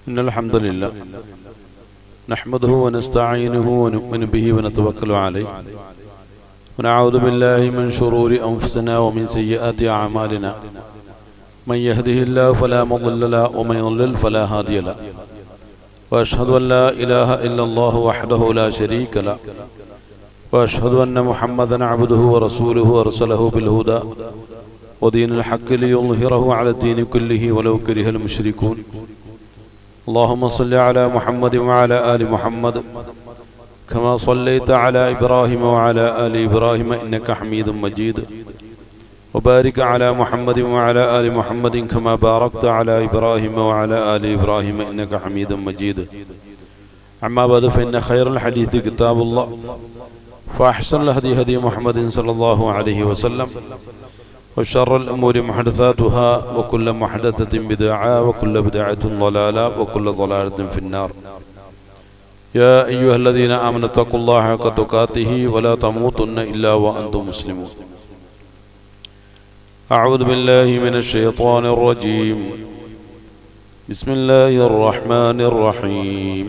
إن الحمد لله نحمده ونستعينه ونؤمن به ونتوكل عليه ونعوذ بالله من شرور أنفسنا ومن سيئات أعمالنا من يهده الله فلا مضل له ومن يضلل فلا هادي له وأشهد أن لا إله إلا الله وحده لا شريك له وأشهد أن محمدا عبده ورسوله أرسله بالهدى ودين الحق ليظهره على الدين كله ولو كره المشركون اللهم صل على محمد وعلى آل محمد كما صليت على إبراهيم وعلى آل إبراهيم إنك حميد مجيد وبارك على محمد وعلى آل محمد كما باركت على إبراهيم وعلى آل إبراهيم إنك حميد مجيد أما بعد فإن خير الحديث كتاب الله فأحسن الهدي هدي محمد صلى الله عليه وسلم وشر الأمور محدثاتها وكل محدثة بدعة وكل بدعة ضلالة وكل ضلالة في النار يا أيها الذين آمنوا اتقوا الله حق تقاته ولا تموتن إلا وأنتم مسلمون أعوذ بالله من الشيطان الرجيم بسم الله الرحمن الرحيم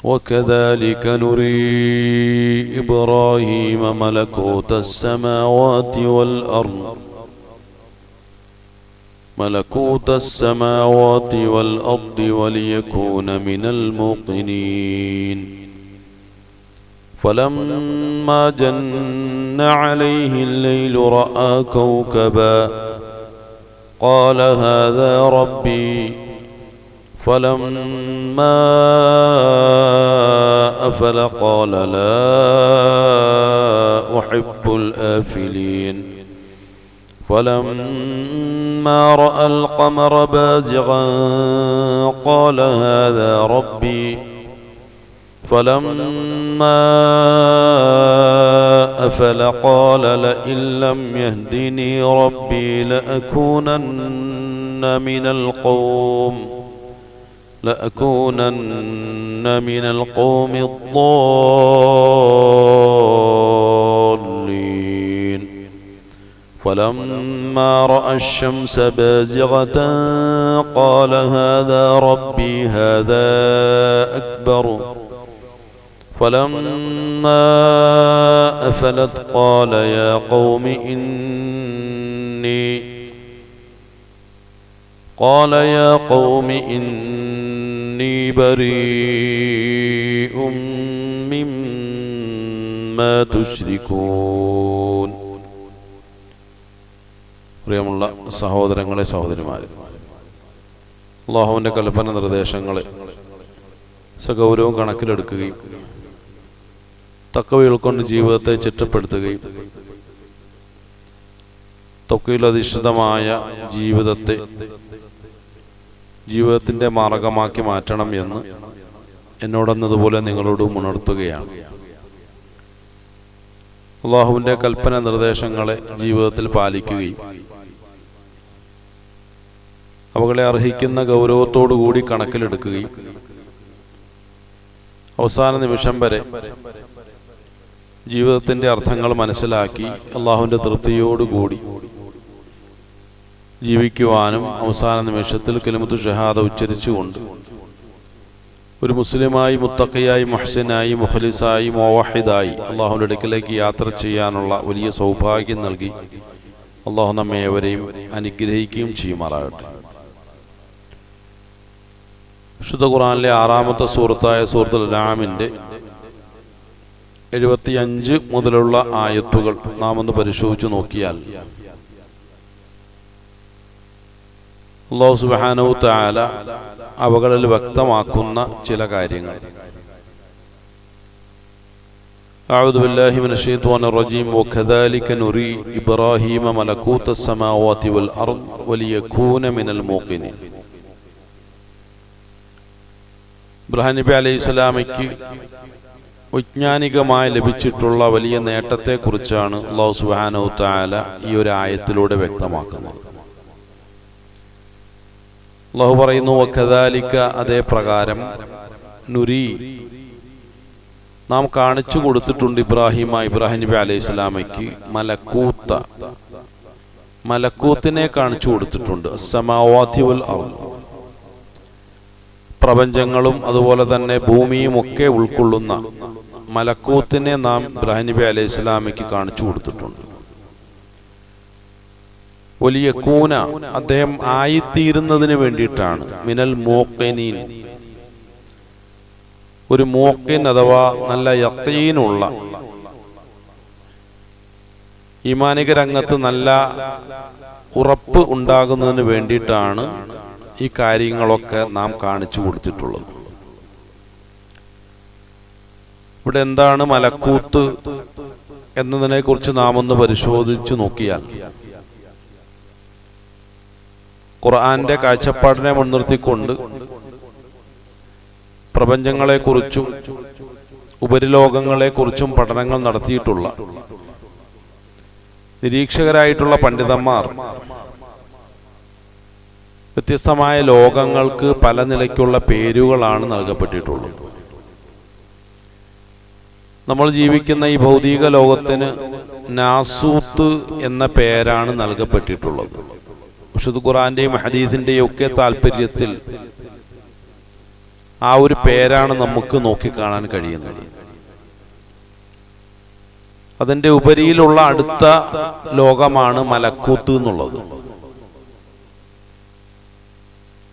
وكذلك نري إبراهيم ملكوت السماوات والأرض وليكون من الموقنين فلما جن عليه الليل رأى كوكبا قال هذا ربي فلما أفل قال لا أحب الآفلين فلما رأى القمر بازغا قال هذا ربي فلما أفل قال لئن لم يهدني ربي لأكونن من القوم الضالين فلما رأى الشمس بازغة قال هذا ربي هذا أكبر فلما أفلت قال يا قوم إني بريء مما تشركون. പ്രിയമുള്ള സഹോദരങ്ങളെ സഹോദരിമാരെ, അല്ലാഹുവിൻ്റെ കൽപ്പന നിർദ്ദേശങ്ങളെ സഗൗരവം കണക്കിലെടുക്കുകയും തഖ്വ ഉൾക്കൊണ്ട് ജീവിതത്തെ ചിട്ടപ്പെടുത്തുകയും തഖ്വയിലധിഷ്ഠിതമായ ജീവിതത്തിൻ്റെ മാർഗമാക്കി മാറ്റണം എന്ന് എന്നോടെന്നതുപോലെ നിങ്ങളോടും ഉണർത്തുകയാണ്. അല്ലാഹുവിൻ്റെ കൽപ്പന നിർദ്ദേശങ്ങളെ ജീവിതത്തിൽ പാലിക്കുകയും അവകളെ അർഹിക്കുന്ന ഗൗരവത്തോടുകൂടി കണക്കിലെടുക്കുകയും അവസാന നിമിഷം വരെ ജീവിതത്തിൻ്റെ അർത്ഥങ്ങൾ മനസ്സിലാക്കി അല്ലാഹുവിൻ്റെ തൃപ്തിയോടുകൂടി ജീവിക്കുവാനും അവസാന നിമിഷത്തിൽ കലിമത്തു ഷഹാദ ഉച്ചരിച്ചുകൊണ്ട് ഒരു മുസ്ലിമായി, മുത്തഖിയായി, മുഹ്സിനായി, മുഖ്ലിസായി, മുവഹിദായി അല്ലാഹുവിൻ്റെ അടുക്കലേക്ക് യാത്ര ചെയ്യാനുള്ള വലിയ സൗഭാഗ്യം നൽകി അല്ലാഹു നമ്മെ ഏവരെയും അനുഗ്രഹിക്കുകയും ചെയ്യുമാറാകട്ടെ. വിശുദ്ധ ഖുർആനിലെ 6-ാമത്തെ സൂറത്തായ സൂറത്തുൽ അൻആമിൻ്റെ 75 മുതലുള്ള ആയത്തുകൾ നാം ഒന്ന് പരിശോധിച്ചു നോക്കിയാൽ അല്ലാഹു സുബ്ഹാനഹു തആല അവകളിൽ വ്യക്തമാക്കുന്ന ചില കാര്യങ്ങൾ. അഊദു ബില്ലാഹി മിനശ് ശൈത്വാനിർ റജീം വകദാലിക നുരി ഇബ്രാഹീമ മലകൂതസ് സമാവാതി വൽ അർദ് വലിയകൂന മിനൽ മൂഖിനീൻ. ഇബ്രാഹിം നബി അലൈഹിസ്സലാമയ്ക്ക് വൈജ്ഞാനികമായി ലഭിച്ചിട്ടുള്ള വലിയ നേട്ടത്തെക്കുറിച്ചാണ് അല്ലാഹു സുബ്ഹാനഹു തആല ഈ ഒരു ആയത്തിലൂടെ വ്യക്തമാക്കുന്നത്. അല്ലാഹു പറയുന്നു വകദാലിക, അതേ പ്രകാരം, നുരി, നാം കാണിച്ചു കൊടുത്തിട്ടുണ്ട് ഇബ്രാഹിം നബി അലൈഹിസ്സലാമയ്ക്ക് മലക്കൂത്തിനെ കാണിച്ചു കൊടുത്തിട്ടുണ്ട്. അസ്സമാവാതി വൽ അർദ്, പ്രപഞ്ചങ്ങളും അതുപോലെ തന്നെ ഭൂമിയും ഒക്കെ ഉൾക്കൊള്ളുന്ന മലക്കൂത്തിനെ നാം ഇബ്രാഹിം നബി അലൈഹി ഇസ്ലാമിക്ക് കാണിച്ചു കൊടുത്തിട്ടുണ്ട്. വലിയ കൂന അദ്ദേഹം ആയിത്തീരുന്നതിന് വേണ്ടിയിട്ടാണ്. മിനൽ മൂഖിനീൻ, ഒരു മൂഖിൻ അഥവാ നല്ല യഖീനുള്ള, ഈമാനിക രംഗത്ത് നല്ല ഉറപ്പ് ഉണ്ടാകുന്നതിന് വേണ്ടിയിട്ടാണ് ഈ കാര്യങ്ങളൊക്കെ നാം കാണിച്ചു കൊടുത്തിട്ടുള്ളത്. ഇവിടെ എന്താണ് മലക്കൂത്ത് എന്നതിനെ കുറിച്ച് നാം ഒന്ന് പരിശോധിച്ചു നോക്കിയാൽ, ഖുർആന്റെ കാഴ്ചപ്പാടിനെ മുൻനിർത്തിക്കൊണ്ട് പ്രപഞ്ചങ്ങളെക്കുറിച്ചും ഉപരിലോകങ്ങളെക്കുറിച്ചും പഠനങ്ങൾ നടത്തിയിട്ടുള്ള നിരീക്ഷകരായിട്ടുള്ള പണ്ഡിതന്മാർ വ്യത്യസ്തമായ ലോകങ്ങൾക്ക് പല നിലയ്ക്കുള്ള പേരുകളാണ് നൽകപ്പെട്ടിട്ടുള്ളത്. നമ്മൾ ജീവിക്കുന്ന ഈ ഭൗതിക ലോകത്തിന് നാസൂത്ത് എന്ന പേരാണ് നൽകപ്പെട്ടിട്ടുള്ളത്. വിശുദ്ധ ഖുർആന്റെയും ഹദീസിന്റെയും ഒക്കെ താല്പര്യത്തിൽ ആ ഒരു പേരാണ് നമുക്ക് നോക്കിക്കാണാൻ കഴിയുന്നത്. അതിന്റെ ഉപരിയിലുള്ള അടുത്ത ലോകമാണ് മലക്കൂത്ത് എന്നുള്ളത്.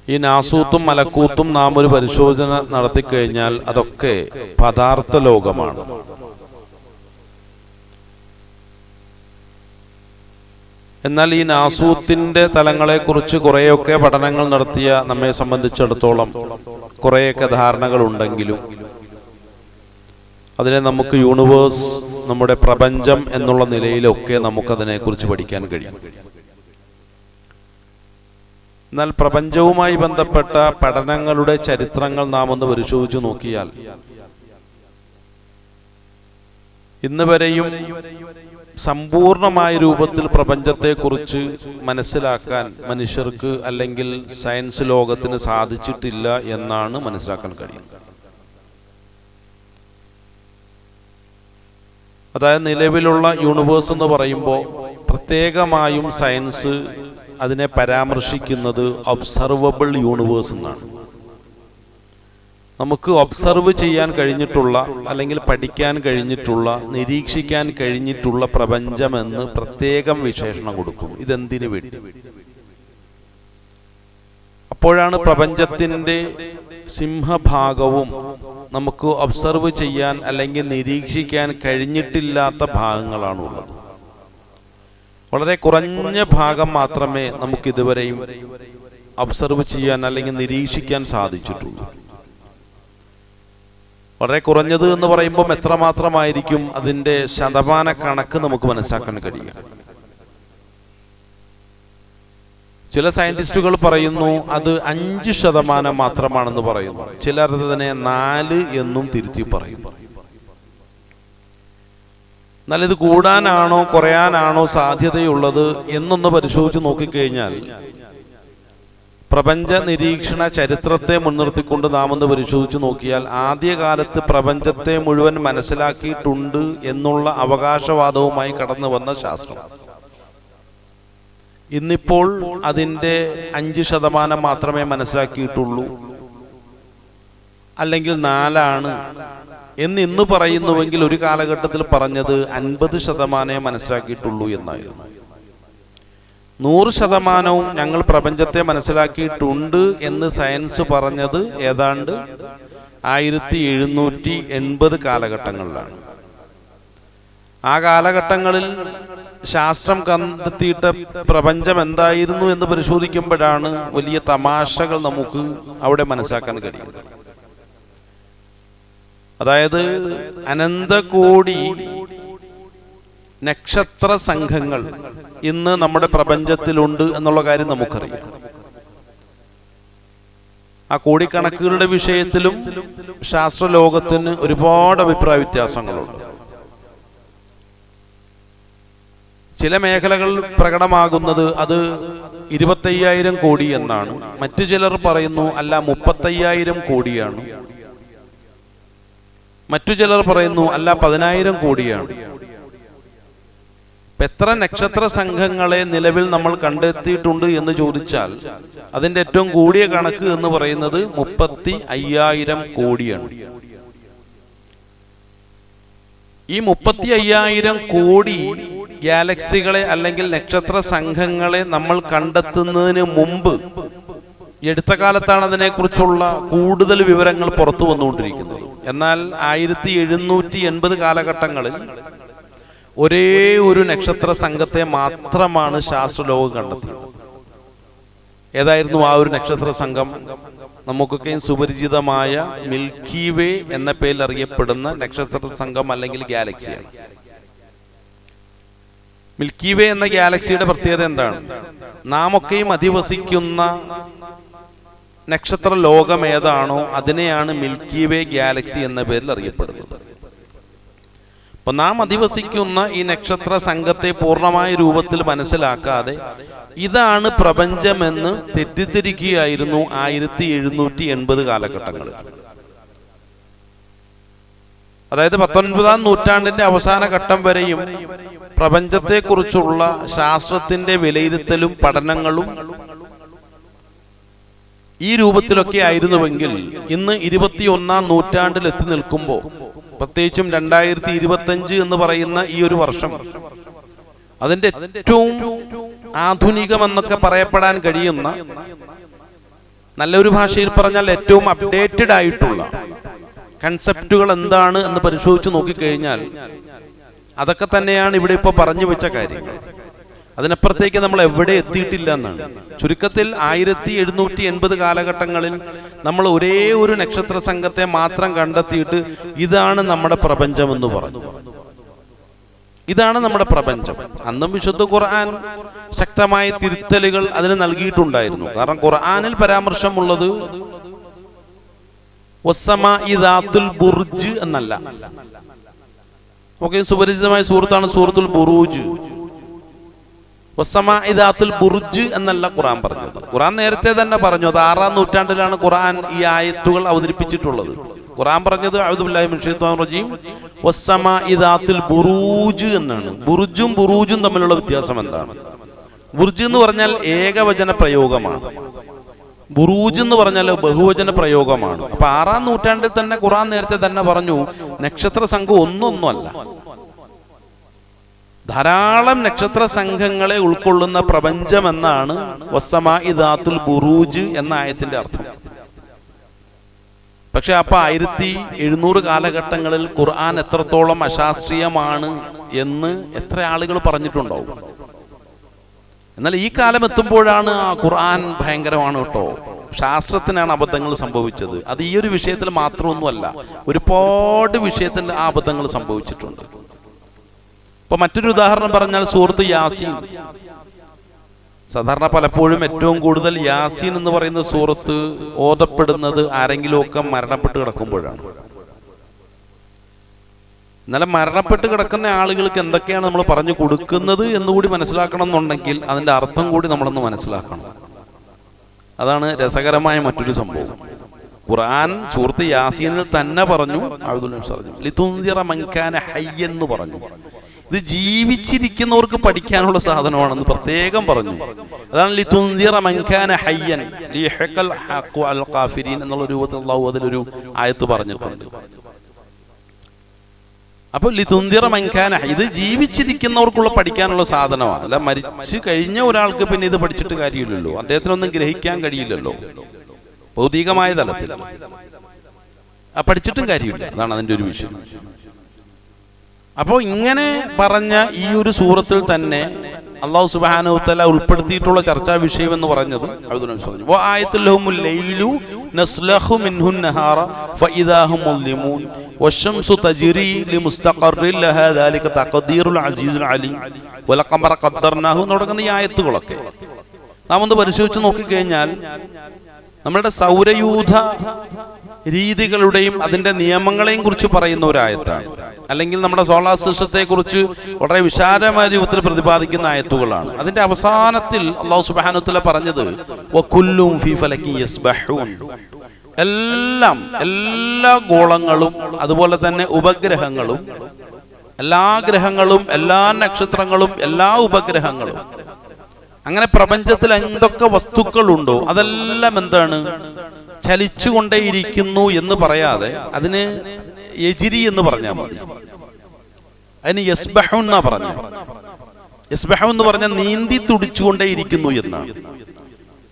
ഈ നാസൂത്തും മലക്കൂത്തും നാം ഒരു പരിശോധന നടത്തിക്കഴിഞ്ഞാൽ അതൊക്കെ പദാർത്ഥ ലോകമാണ്. എന്നാൽ ഈ നാസൂത്തിന്റെ തലങ്ങളെക്കുറിച്ച് കുറേയൊക്കെ പഠനങ്ങൾ നടത്തിയ നമ്മെ സംബന്ധിച്ചിടത്തോളം കുറേയൊക്കെ ധാരണകൾ ഉണ്ടെങ്കിലും അതിനെ നമുക്ക് യൂണിവേഴ്സ്, നമ്മുടെ പ്രപഞ്ചം എന്നുള്ള നിലയിലൊക്കെ നമുക്കതിനെക്കുറിച്ച് പഠിക്കാൻ കഴിയും. എന്നാൽ പ്രപഞ്ചവുമായി ബന്ധപ്പെട്ട പഠനങ്ങളുടെ ചരിത്രങ്ങൾ നാം ഒന്ന് പരിശോധിച്ചു നോക്കിയാൽ ഇന്ന് വരെയും സമ്പൂർണമായ രൂപത്തിൽ പ്രപഞ്ചത്തെക്കുറിച്ച് മനസ്സിലാക്കാൻ മനുഷ്യർക്ക് അല്ലെങ്കിൽ സയൻസ് ലോകത്തിന് സാധിച്ചിട്ടില്ല എന്നാണ് മനസ്സിലാക്കാൻ കഴിയുന്നത്. അതായത് നിലവിലുള്ള യൂണിവേഴ്സ് എന്ന് പറയുമ്പോൾ പ്രത്യേകമായും സയൻസ് അതിനെ പരാമർശിക്കുന്നത് ഒബ്സർവബിൾ യൂണിവേഴ്സ് എന്നാണ്. നമുക്ക് ഒബ്സർവ് ചെയ്യാൻ കഴിഞ്ഞിട്ടുള്ള അല്ലെങ്കിൽ പഠിക്കാൻ കഴിഞ്ഞിട്ടുള്ള, നിരീക്ഷിക്കാൻ കഴിഞ്ഞിട്ടുള്ള പ്രപഞ്ചമെന്ന് പ്രത്യേകം വിശേഷണം കൊടുക്കും. ഇതെന്തിനു വേണ്ടി? അപ്പോഴാണ് പ്രപഞ്ചത്തിന്റെ സിംഹഭാഗവും നമുക്ക് ഒബ്സർവ് ചെയ്യാൻ അല്ലെങ്കിൽ നിരീക്ഷിക്കാൻ കഴിഞ്ഞിട്ടില്ലാത്ത ഭാഗങ്ങളാണുള്ളത്. വളരെ കുറഞ്ഞ ഭാഗം മാത്രമേ നമുക്ക് ഇതുവരെയും ഒബ്സർവ് ചെയ്യാൻ അല്ലെങ്കിൽ നിരീക്ഷിക്കാൻ സാധിച്ചിട്ടുള്ളൂ. വളരെ കുറഞ്ഞത് എന്ന് പറയുമ്പോൾ എത്രമാത്രമായിരിക്കും അതിൻ്റെ ശതമാന കണക്ക് നമുക്ക് മനസ്സിലാക്കാൻ കഴിയും. ചില സയന്റിസ്റ്റുകൾ പറയുന്നു അത് 5% മാത്രമാണെന്ന് പറയുന്നു. ചിലർ അതിനെ 4 എന്നും തിരുത്തി പറയുന്നു. എന്നാൽ ഇത് കൂടാനാണോ കുറയാനാണോ സാധ്യതയുള്ളത് എന്നൊന്ന് പരിശോധിച്ച് നോക്കിക്കഴിഞ്ഞാൽ പ്രപഞ്ച നിരീക്ഷണ ചരിത്രത്തെ മുൻനിർത്തിക്കൊണ്ട് നാം ഒന്ന് പരിശോധിച്ച് നോക്കിയാൽ ആദ്യകാലത്ത് പ്രപഞ്ചത്തെ മുഴുവൻ മനസ്സിലാക്കിയിട്ടുണ്ട് എന്നുള്ള അവകാശവാദവുമായി കടന്നു വന്ന ശാസ്ത്രം ഇന്നിപ്പോൾ അതിൻ്റെ 5% മാത്രമേ മനസ്സിലാക്കിയിട്ടുള്ളൂ, അല്ലെങ്കിൽ 4 എന്ന് പറയുന്നുവെങ്കിൽ ഒരു കാലഘട്ടത്തിൽ പറഞ്ഞത് 50% മനസ്സിലാക്കിയിട്ടുള്ളൂ എന്നായിരുന്നു. 100% ഞങ്ങൾ പ്രപഞ്ചത്തെ മനസ്സിലാക്കിയിട്ടുണ്ട് എന്ന് സയൻസ് പറഞ്ഞത് ഏതാണ്ട് 1780 കാലഘട്ടങ്ങളിലാണ്. ആ കാലഘട്ടങ്ങളിൽ ശാസ്ത്രം കണ്ടെത്തിയിട്ട് പ്രപഞ്ചം എന്തായിരുന്നു എന്ന് പരിശോധിക്കുമ്പോഴാണ് വലിയ തമാശകൾ നമുക്ക് അവിടെ മനസ്സിലാക്കാൻ കഴിയുന്നത്. അതായത് അനന്തകോടി നക്ഷത്ര സംഘങ്ങൾ ഇന്ന് നമ്മുടെ പ്രപഞ്ചത്തിലുണ്ട് എന്നുള്ള കാര്യം നമുക്കറിയാം. ആ കോടിക്കണക്കുകളുടെ വിഷയത്തിലും ശാസ്ത്രലോകത്തിന് ഒരുപാട് അഭിപ്രായ വ്യത്യാസങ്ങളുണ്ട്. ചില മേഖലകൾ പ്രകടമാകുന്നത് അത് 25,000 കോടി എന്നാണ്. മറ്റു ചിലർ പറയുന്നു അല്ല 35,000 കോടിയാണ്. മറ്റു ചിലർ പറയുന്നു അല്ല 10,000 കോടിയാണ്. എത്ര നക്ഷത്ര സംഘങ്ങളെ നിലവിൽ നമ്മൾ കണ്ടെത്തിയിട്ടുണ്ട് എന്ന് ചോദിച്ചാൽ അതിന്റെ ഏറ്റവും കൂടിയ കണക്ക് എന്ന് പറയുന്നത് 35,000 കോടിയാണ്. ഈ 35,000 കോടി ഗാലക്സികളെ അല്ലെങ്കിൽ നക്ഷത്ര സംഘങ്ങളെ നമ്മൾ കണ്ടെത്തുന്നതിന് മുമ്പ് എടുത്ത കാലത്താണ് അതിനെക്കുറിച്ചുള്ള കൂടുതൽ വിവരങ്ങൾ പുറത്തു വന്നുകൊണ്ടിരിക്കുന്നത്. എന്നാൽ 1780 കാലഘട്ടങ്ങളിൽ ഒരേ ഒരു നക്ഷത്ര സംഘത്തെ മാത്രമാണ് ശാസ്ത്രലോകം കണ്ടെത്തിയത്. ഏതായിരുന്നു ആ ഒരു നക്ഷത്ര സംഘം? നമുക്കൊക്കെ സുപരിചിതമായ മിൽക്കി വേ എന്ന പേരിൽ അറിയപ്പെടുന്ന നക്ഷത്ര സംഘം അല്ലെങ്കിൽ ഗാലക്സിയാണ്. മിൽക്കി വേ എന്ന ഗാലക്സിയുടെ പ്രത്യേകത എന്താണ്? നാം ഒക്കെയും അധിവസിക്കുന്ന നക്ഷത്ര ലോകം ഏതാണോ അതിനെയാണ് മിൽക്കി വേ ഗാലക്സി എന്ന പേരിൽ അറിയപ്പെടുന്നത്. അപ്പൊ നാം അധിവസിക്കുന്ന ഈ നക്ഷത്ര സംഘത്തെ പൂർണ്ണമായ രൂപത്തിൽ മനസ്സിലാക്കാതെ ഇതാണ് പ്രപഞ്ചമെന്ന് തെറ്റിദ്ധരിക്കുകയായിരുന്നു 1780 കാലഘട്ടങ്ങളിൽ. അതായത് 19-ാം നൂറ്റാണ്ടിന്റെ അവസാന ഘട്ടം വരെയും പ്രപഞ്ചത്തെക്കുറിച്ചുള്ള ശാസ്ത്രത്തിന്റെ വിലയിരുത്തലും പഠനങ്ങളും ഈ രൂപത്തിലൊക്കെ ആയിരുന്നുവെങ്കിൽ ഇന്ന് 21-ാം നൂറ്റാണ്ടിൽ എത്തി നിൽക്കുമ്പോൾ, പ്രത്യേകിച്ചും 2025 എന്ന് പറയുന്ന ഈ ഒരു വർഷം, അതിന്റെ ഏറ്റവും ആധുനികമെന്നൊക്കെ പറയപ്പെടാൻ കഴിയുന്ന, നല്ലൊരു ഭാഷയിൽ പറഞ്ഞാൽ ഏറ്റവും അപ്ഡേറ്റഡ് ആയിട്ടുള്ള കൺസെപ്റ്റുകൾ എന്താണ് എന്ന് പരിശോധിച്ച് നോക്കിക്കഴിഞ്ഞാൽ അതൊക്കെ തന്നെയാണ് ഇവിടെ ഇപ്പോൾ പറഞ്ഞു വെച്ച കാര്യങ്ങൾ. അതിനപ്പുറത്തേക്ക് നമ്മൾ എവിടെ എത്തിയിട്ടില്ല എന്നാണ്. ചുരുക്കത്തിൽ 1780 കാലഘട്ടങ്ങളിൽ നമ്മൾ ഒരേ ഒരു നക്ഷത്ര സംഘത്തെ മാത്രം കണ്ടെത്തിയിട്ട് ഇതാണ് നമ്മുടെ പ്രപഞ്ചമെന്ന് പറഞ്ഞു. ഇതാണ് നമ്മുടെ പ്രപഞ്ചം. അന്നും വിശുദ്ധ ഖുർആൻ ശക്തമായ തിരുത്തലുകൾ അതിന് നൽകിയിട്ടുണ്ടായിരുന്നു. കാരണം ഖുർആനിൽ പരാമർശമുള്ളത് വസ്സമാഇ ദാത്തുൽ ബുർജ് എന്നല്ല. നമുക്ക് സുപരിചിതമായ സൂറത്താണ് സൂറത്തുൽ ബുറൂജ്. വസ്സമാഇ ദാത്തുൽ ബുർജ് എന്നല്ല ഖുർആൻ പറഞ്ഞത്. ഖുർആൻ നേരത്തെ തന്നെ പറഞ്ഞു. അത് 6-ാം നൂറ്റാണ്ടിലാണ് ഖുർആൻ ഈ ആയത്തുകൾ അവതരിപ്പിച്ചിട്ടുള്ളത്. ഖുർആൻ പറഞ്ഞത് അഊദു ബില്ലാഹി മിനശ് ശൈത്വാനിർ റജീം വസ്സമാഇ ദാത്തുൽ ബുറൂജ് എന്നാണ്. ബുർജും ബുറൂജും തമ്മിലുള്ള വ്യത്യാസം എന്താണ്? ബുർജ് എന്ന് പറഞ്ഞാൽ ഏകവചന പ്രയോഗമാണ്. ബുറൂജ് എന്ന് പറഞ്ഞാൽ ബഹുവചന പ്രയോഗമാണ്. അപ്പൊ 6-ാം നൂറ്റാണ്ടിൽ തന്നെ ഖുർആൻ നേരത്തെ തന്നെ പറഞ്ഞു നക്ഷത്ര സംഘം ഒന്നൊന്നുമല്ല, ധാരാളം നക്ഷത്ര സംഘങ്ങളെ ഉൾക്കൊള്ളുന്ന പ്രപഞ്ചം എന്നാണ് വസ്സമാഇ ദാത്തുൽ ബുറൂജ് എന്ന ആയത്തിന്റെ അർത്ഥം. പക്ഷെ അപ്പൊ 1700 കാലഘട്ടങ്ങളിൽ ഖുർആൻ എത്രത്തോളം അശാസ്ത്രീയമാണ് എന്ന് എത്ര ആളുകൾ പറഞ്ഞിട്ടുണ്ടാവും. എന്നാൽ ഈ കാലം എത്തുമ്പോഴാണ് ആ ഖുർആൻ ഭയങ്കരമാണ് കേട്ടോ, ശാസ്ത്രത്തിനാണ് അബദ്ധങ്ങൾ സംഭവിച്ചത്. അത് ഈ ഒരു വിഷയത്തിൽ മാത്രമൊന്നുമല്ല, ഒരുപാട് വിഷയത്തിൽ ആ അബദ്ധങ്ങൾ സംഭവിച്ചിട്ടുണ്ട്. ഇപ്പൊ മറ്റൊരു ഉദാഹരണം പറഞ്ഞാൽ സൂറത്ത് യാസീൻ. സാധാരണ പലപ്പോഴും ഏറ്റവും കൂടുതൽ യാസീൻ എന്ന് പറയുന്ന സൂറത്ത് ഓതപ്പെടുന്നത് ആരെങ്കിലുമൊക്കെ മരണപ്പെട്ട് കിടക്കുമ്പോഴാണ്. എന്നാലും മരണപ്പെട്ട് കിടക്കുന്ന ആളുകൾക്ക് എന്തൊക്കെയാണ് നമ്മൾ പറഞ്ഞു കൊടുക്കുന്നത് എന്നുകൂടി മനസ്സിലാക്കണം എന്നുണ്ടെങ്കിൽ അതിന്റെ അർത്ഥം കൂടി നമ്മളൊന്ന് മനസ്സിലാക്കണം. അതാണ് രസകരമായ മറ്റൊരു സംഭവം. ഖുർആൻ സൂറത്ത് യാസീനിൽ തന്നെ പറഞ്ഞു ലിതുൻദിറ മൻ കാന ഹയ്യൻ എന്ന് പറഞ്ഞു. ഇത് ജീവിച്ചിരിക്കുന്നവർക്ക് പഠിക്കാനുള്ള സാധനമാണെന്ന് പ്രത്യേകം പറഞ്ഞു. അതാണ് ലിതുൻദിറ മൻ കാന ഹയ്യൻ ലിയഹ്ഖൽ ഹഖ്ഖു അൽ കാഫിരീൻ എന്നുള്ള രൂപത്തിൽ അല്ലാഹു അതിലൊരു ആയത്ത് പറഞ്ഞിട്ടുണ്ട്. അപ്പൊ ലിതുൻദിറ മൻ കാന, ഇത് ജീവിച്ചിരിക്കുന്നവർക്കുള്ള പഠിക്കാനുള്ള സാധനമാണ്. അല്ല മരിച്ചു കഴിഞ്ഞ ഒരാൾക്ക് പിന്നെ ഇത് പഠിച്ചിട്ട് കാര്യമില്ലല്ലോ, അദ്ദേഹത്തിനൊന്നും ഗ്രഹിക്കാൻ കഴിയില്ലല്ലോ ഭൗതികമായ തലത്തിൽ. പഠിച്ചിട്ടും കാര്യമില്ല. അതാണ് അതിന്റെ ഒരു വിഷയം. അപ്പോൾ ഇങ്ങനെ പറഞ്ഞ ഈ ഒരു സൂറത്തിൽ തന്നെ അല്ലാഹു സുബ്ഹാനഹു വ തആല ഉൾപ്പെടുത്തിയിട്ടുള്ള ചർച്ചാ വിഷയം എന്ന് പറഞ്ഞത് വആയത്തുൽ ലഹുമുൽ ലൈലു നസ്ലഖു മിൻഹു നഹാറ ഫഇദാ ഹും മുസ്ലിമൂൻ വശംസു തജ്രി ലിമുസ്തഖറിൻ ലഹാ ദാലിക തഖദീറുൽ അസീസുൽ അലീം വലഖമറ ഖദ്ദർനാഹു തുടങ്ങുന്ന ഈ ആയത്തുകളൊക്കെ നാം ഒന്ന് പരിശോധിച്ച് നോക്കിക്കഴിഞ്ഞാൽ നമ്മുടെ സൗരയൂഥ രീതികളുടെയും അതിന്റെ നിയമങ്ങളെയും കുറിച്ച് പറയുന്ന ഒരു ആയത്താണ്. അല്ലെങ്കിൽ നമ്മുടെ സോളാർ സിസ്റ്റത്തെ കുറിച്ച് വളരെ വിശാലമായ രൂപത്തിൽ പ്രതിപാദിക്കുന്ന ആയത്തുകളാണ്. അതിന്റെ അവസാനത്തിൽ അല്ലാഹു സുബ്ഹാനഹു വ തആല പറഞ്ഞത് വകുല്ലും ഫീ ഫലകിൻ യസ്ബഹൂൻ, എല്ലാ ഗോളങ്ങളും അതുപോലെ തന്നെ ഉപഗ്രഹങ്ങളും എല്ലാ ഗ്രഹങ്ങളും എല്ലാ നക്ഷത്രങ്ങളും എല്ലാ ഉപഗ്രഹങ്ങളും, അങ്ങനെ പ്രപഞ്ചത്തിൽ എന്തൊക്കെ വസ്തുക്കളുണ്ടോ അതെല്ലാം എന്താണ്, ചലിച്ചുകൊണ്ടേയിരിക്കുന്നു എന്ന് പറയാതെ അതിന് യജിരി എന്ന് പറഞ്ഞാൽ മതി. അതിന് യസ്ബഹു എന്നാ പറഞ്ഞ. യസ്ബഹു എന്ന് പറഞ്ഞാൽ നീന്തി തുടിച്ചുകൊണ്ടേയിരിക്കുന്നു എന്നാണ്.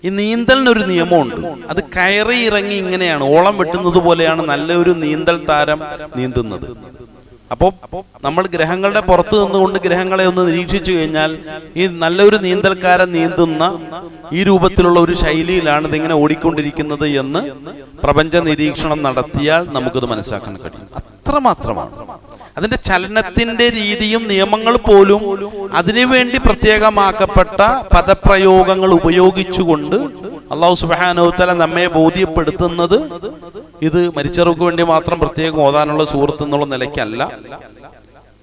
ഈ നീന്തലിനൊരു നിയമമുണ്ട്. അത് കയറി ഇറങ്ങി ഇങ്ങനെയാണ്, ഓളം വെട്ടുന്നത് പോലെയാണ് നല്ലൊരു നീന്തൽ താരം നീന്തുന്നത്. അപ്പോൾ നമ്മൾ ഗ്രഹങ്ങളുടെ പുറത്ത് നിന്നുകൊണ്ട് ഗ്രഹങ്ങളെ ഒന്ന് നിരീക്ഷിച്ചു കഴിഞ്ഞാൽ ഈ നല്ലൊരു നീന്തൽക്കാരൻ നീന്തുന്ന ഈ രൂപത്തിലുള്ള ഒരു ശൈലിയിലാണ് ഇതിങ്ങനെ ഓടിക്കൊണ്ടിരിക്കുന്നത് എന്ന് പ്രപഞ്ച നിരീക്ഷണം നടത്തിയാൽ നമുക്കത് മനസ്സിലാക്കാൻ കഴിയും. അത്രമാത്രമാണ്. അതിന്റെ ചലനത്തിന്റെ രീതിയും നിയമങ്ങൾ പോലും അതിനുവേണ്ടി പ്രത്യേകമാക്കപ്പെട്ട പദപ്രയോഗങ്ങൾ ഉപയോഗിച്ചുകൊണ്ട് അല്ലാഹു സുബ്ഹാനഹു വ തആല നമ്മെ ബോധ്യപ്പെടുത്തുന്നത് ഇത് മരിച്ചവർക്ക് വേണ്ടി മാത്രം പ്രത്യേകം ഓതാനുള്ള സൂറത്ത് എന്നുള്ള നിലയ്ക്കല്ല.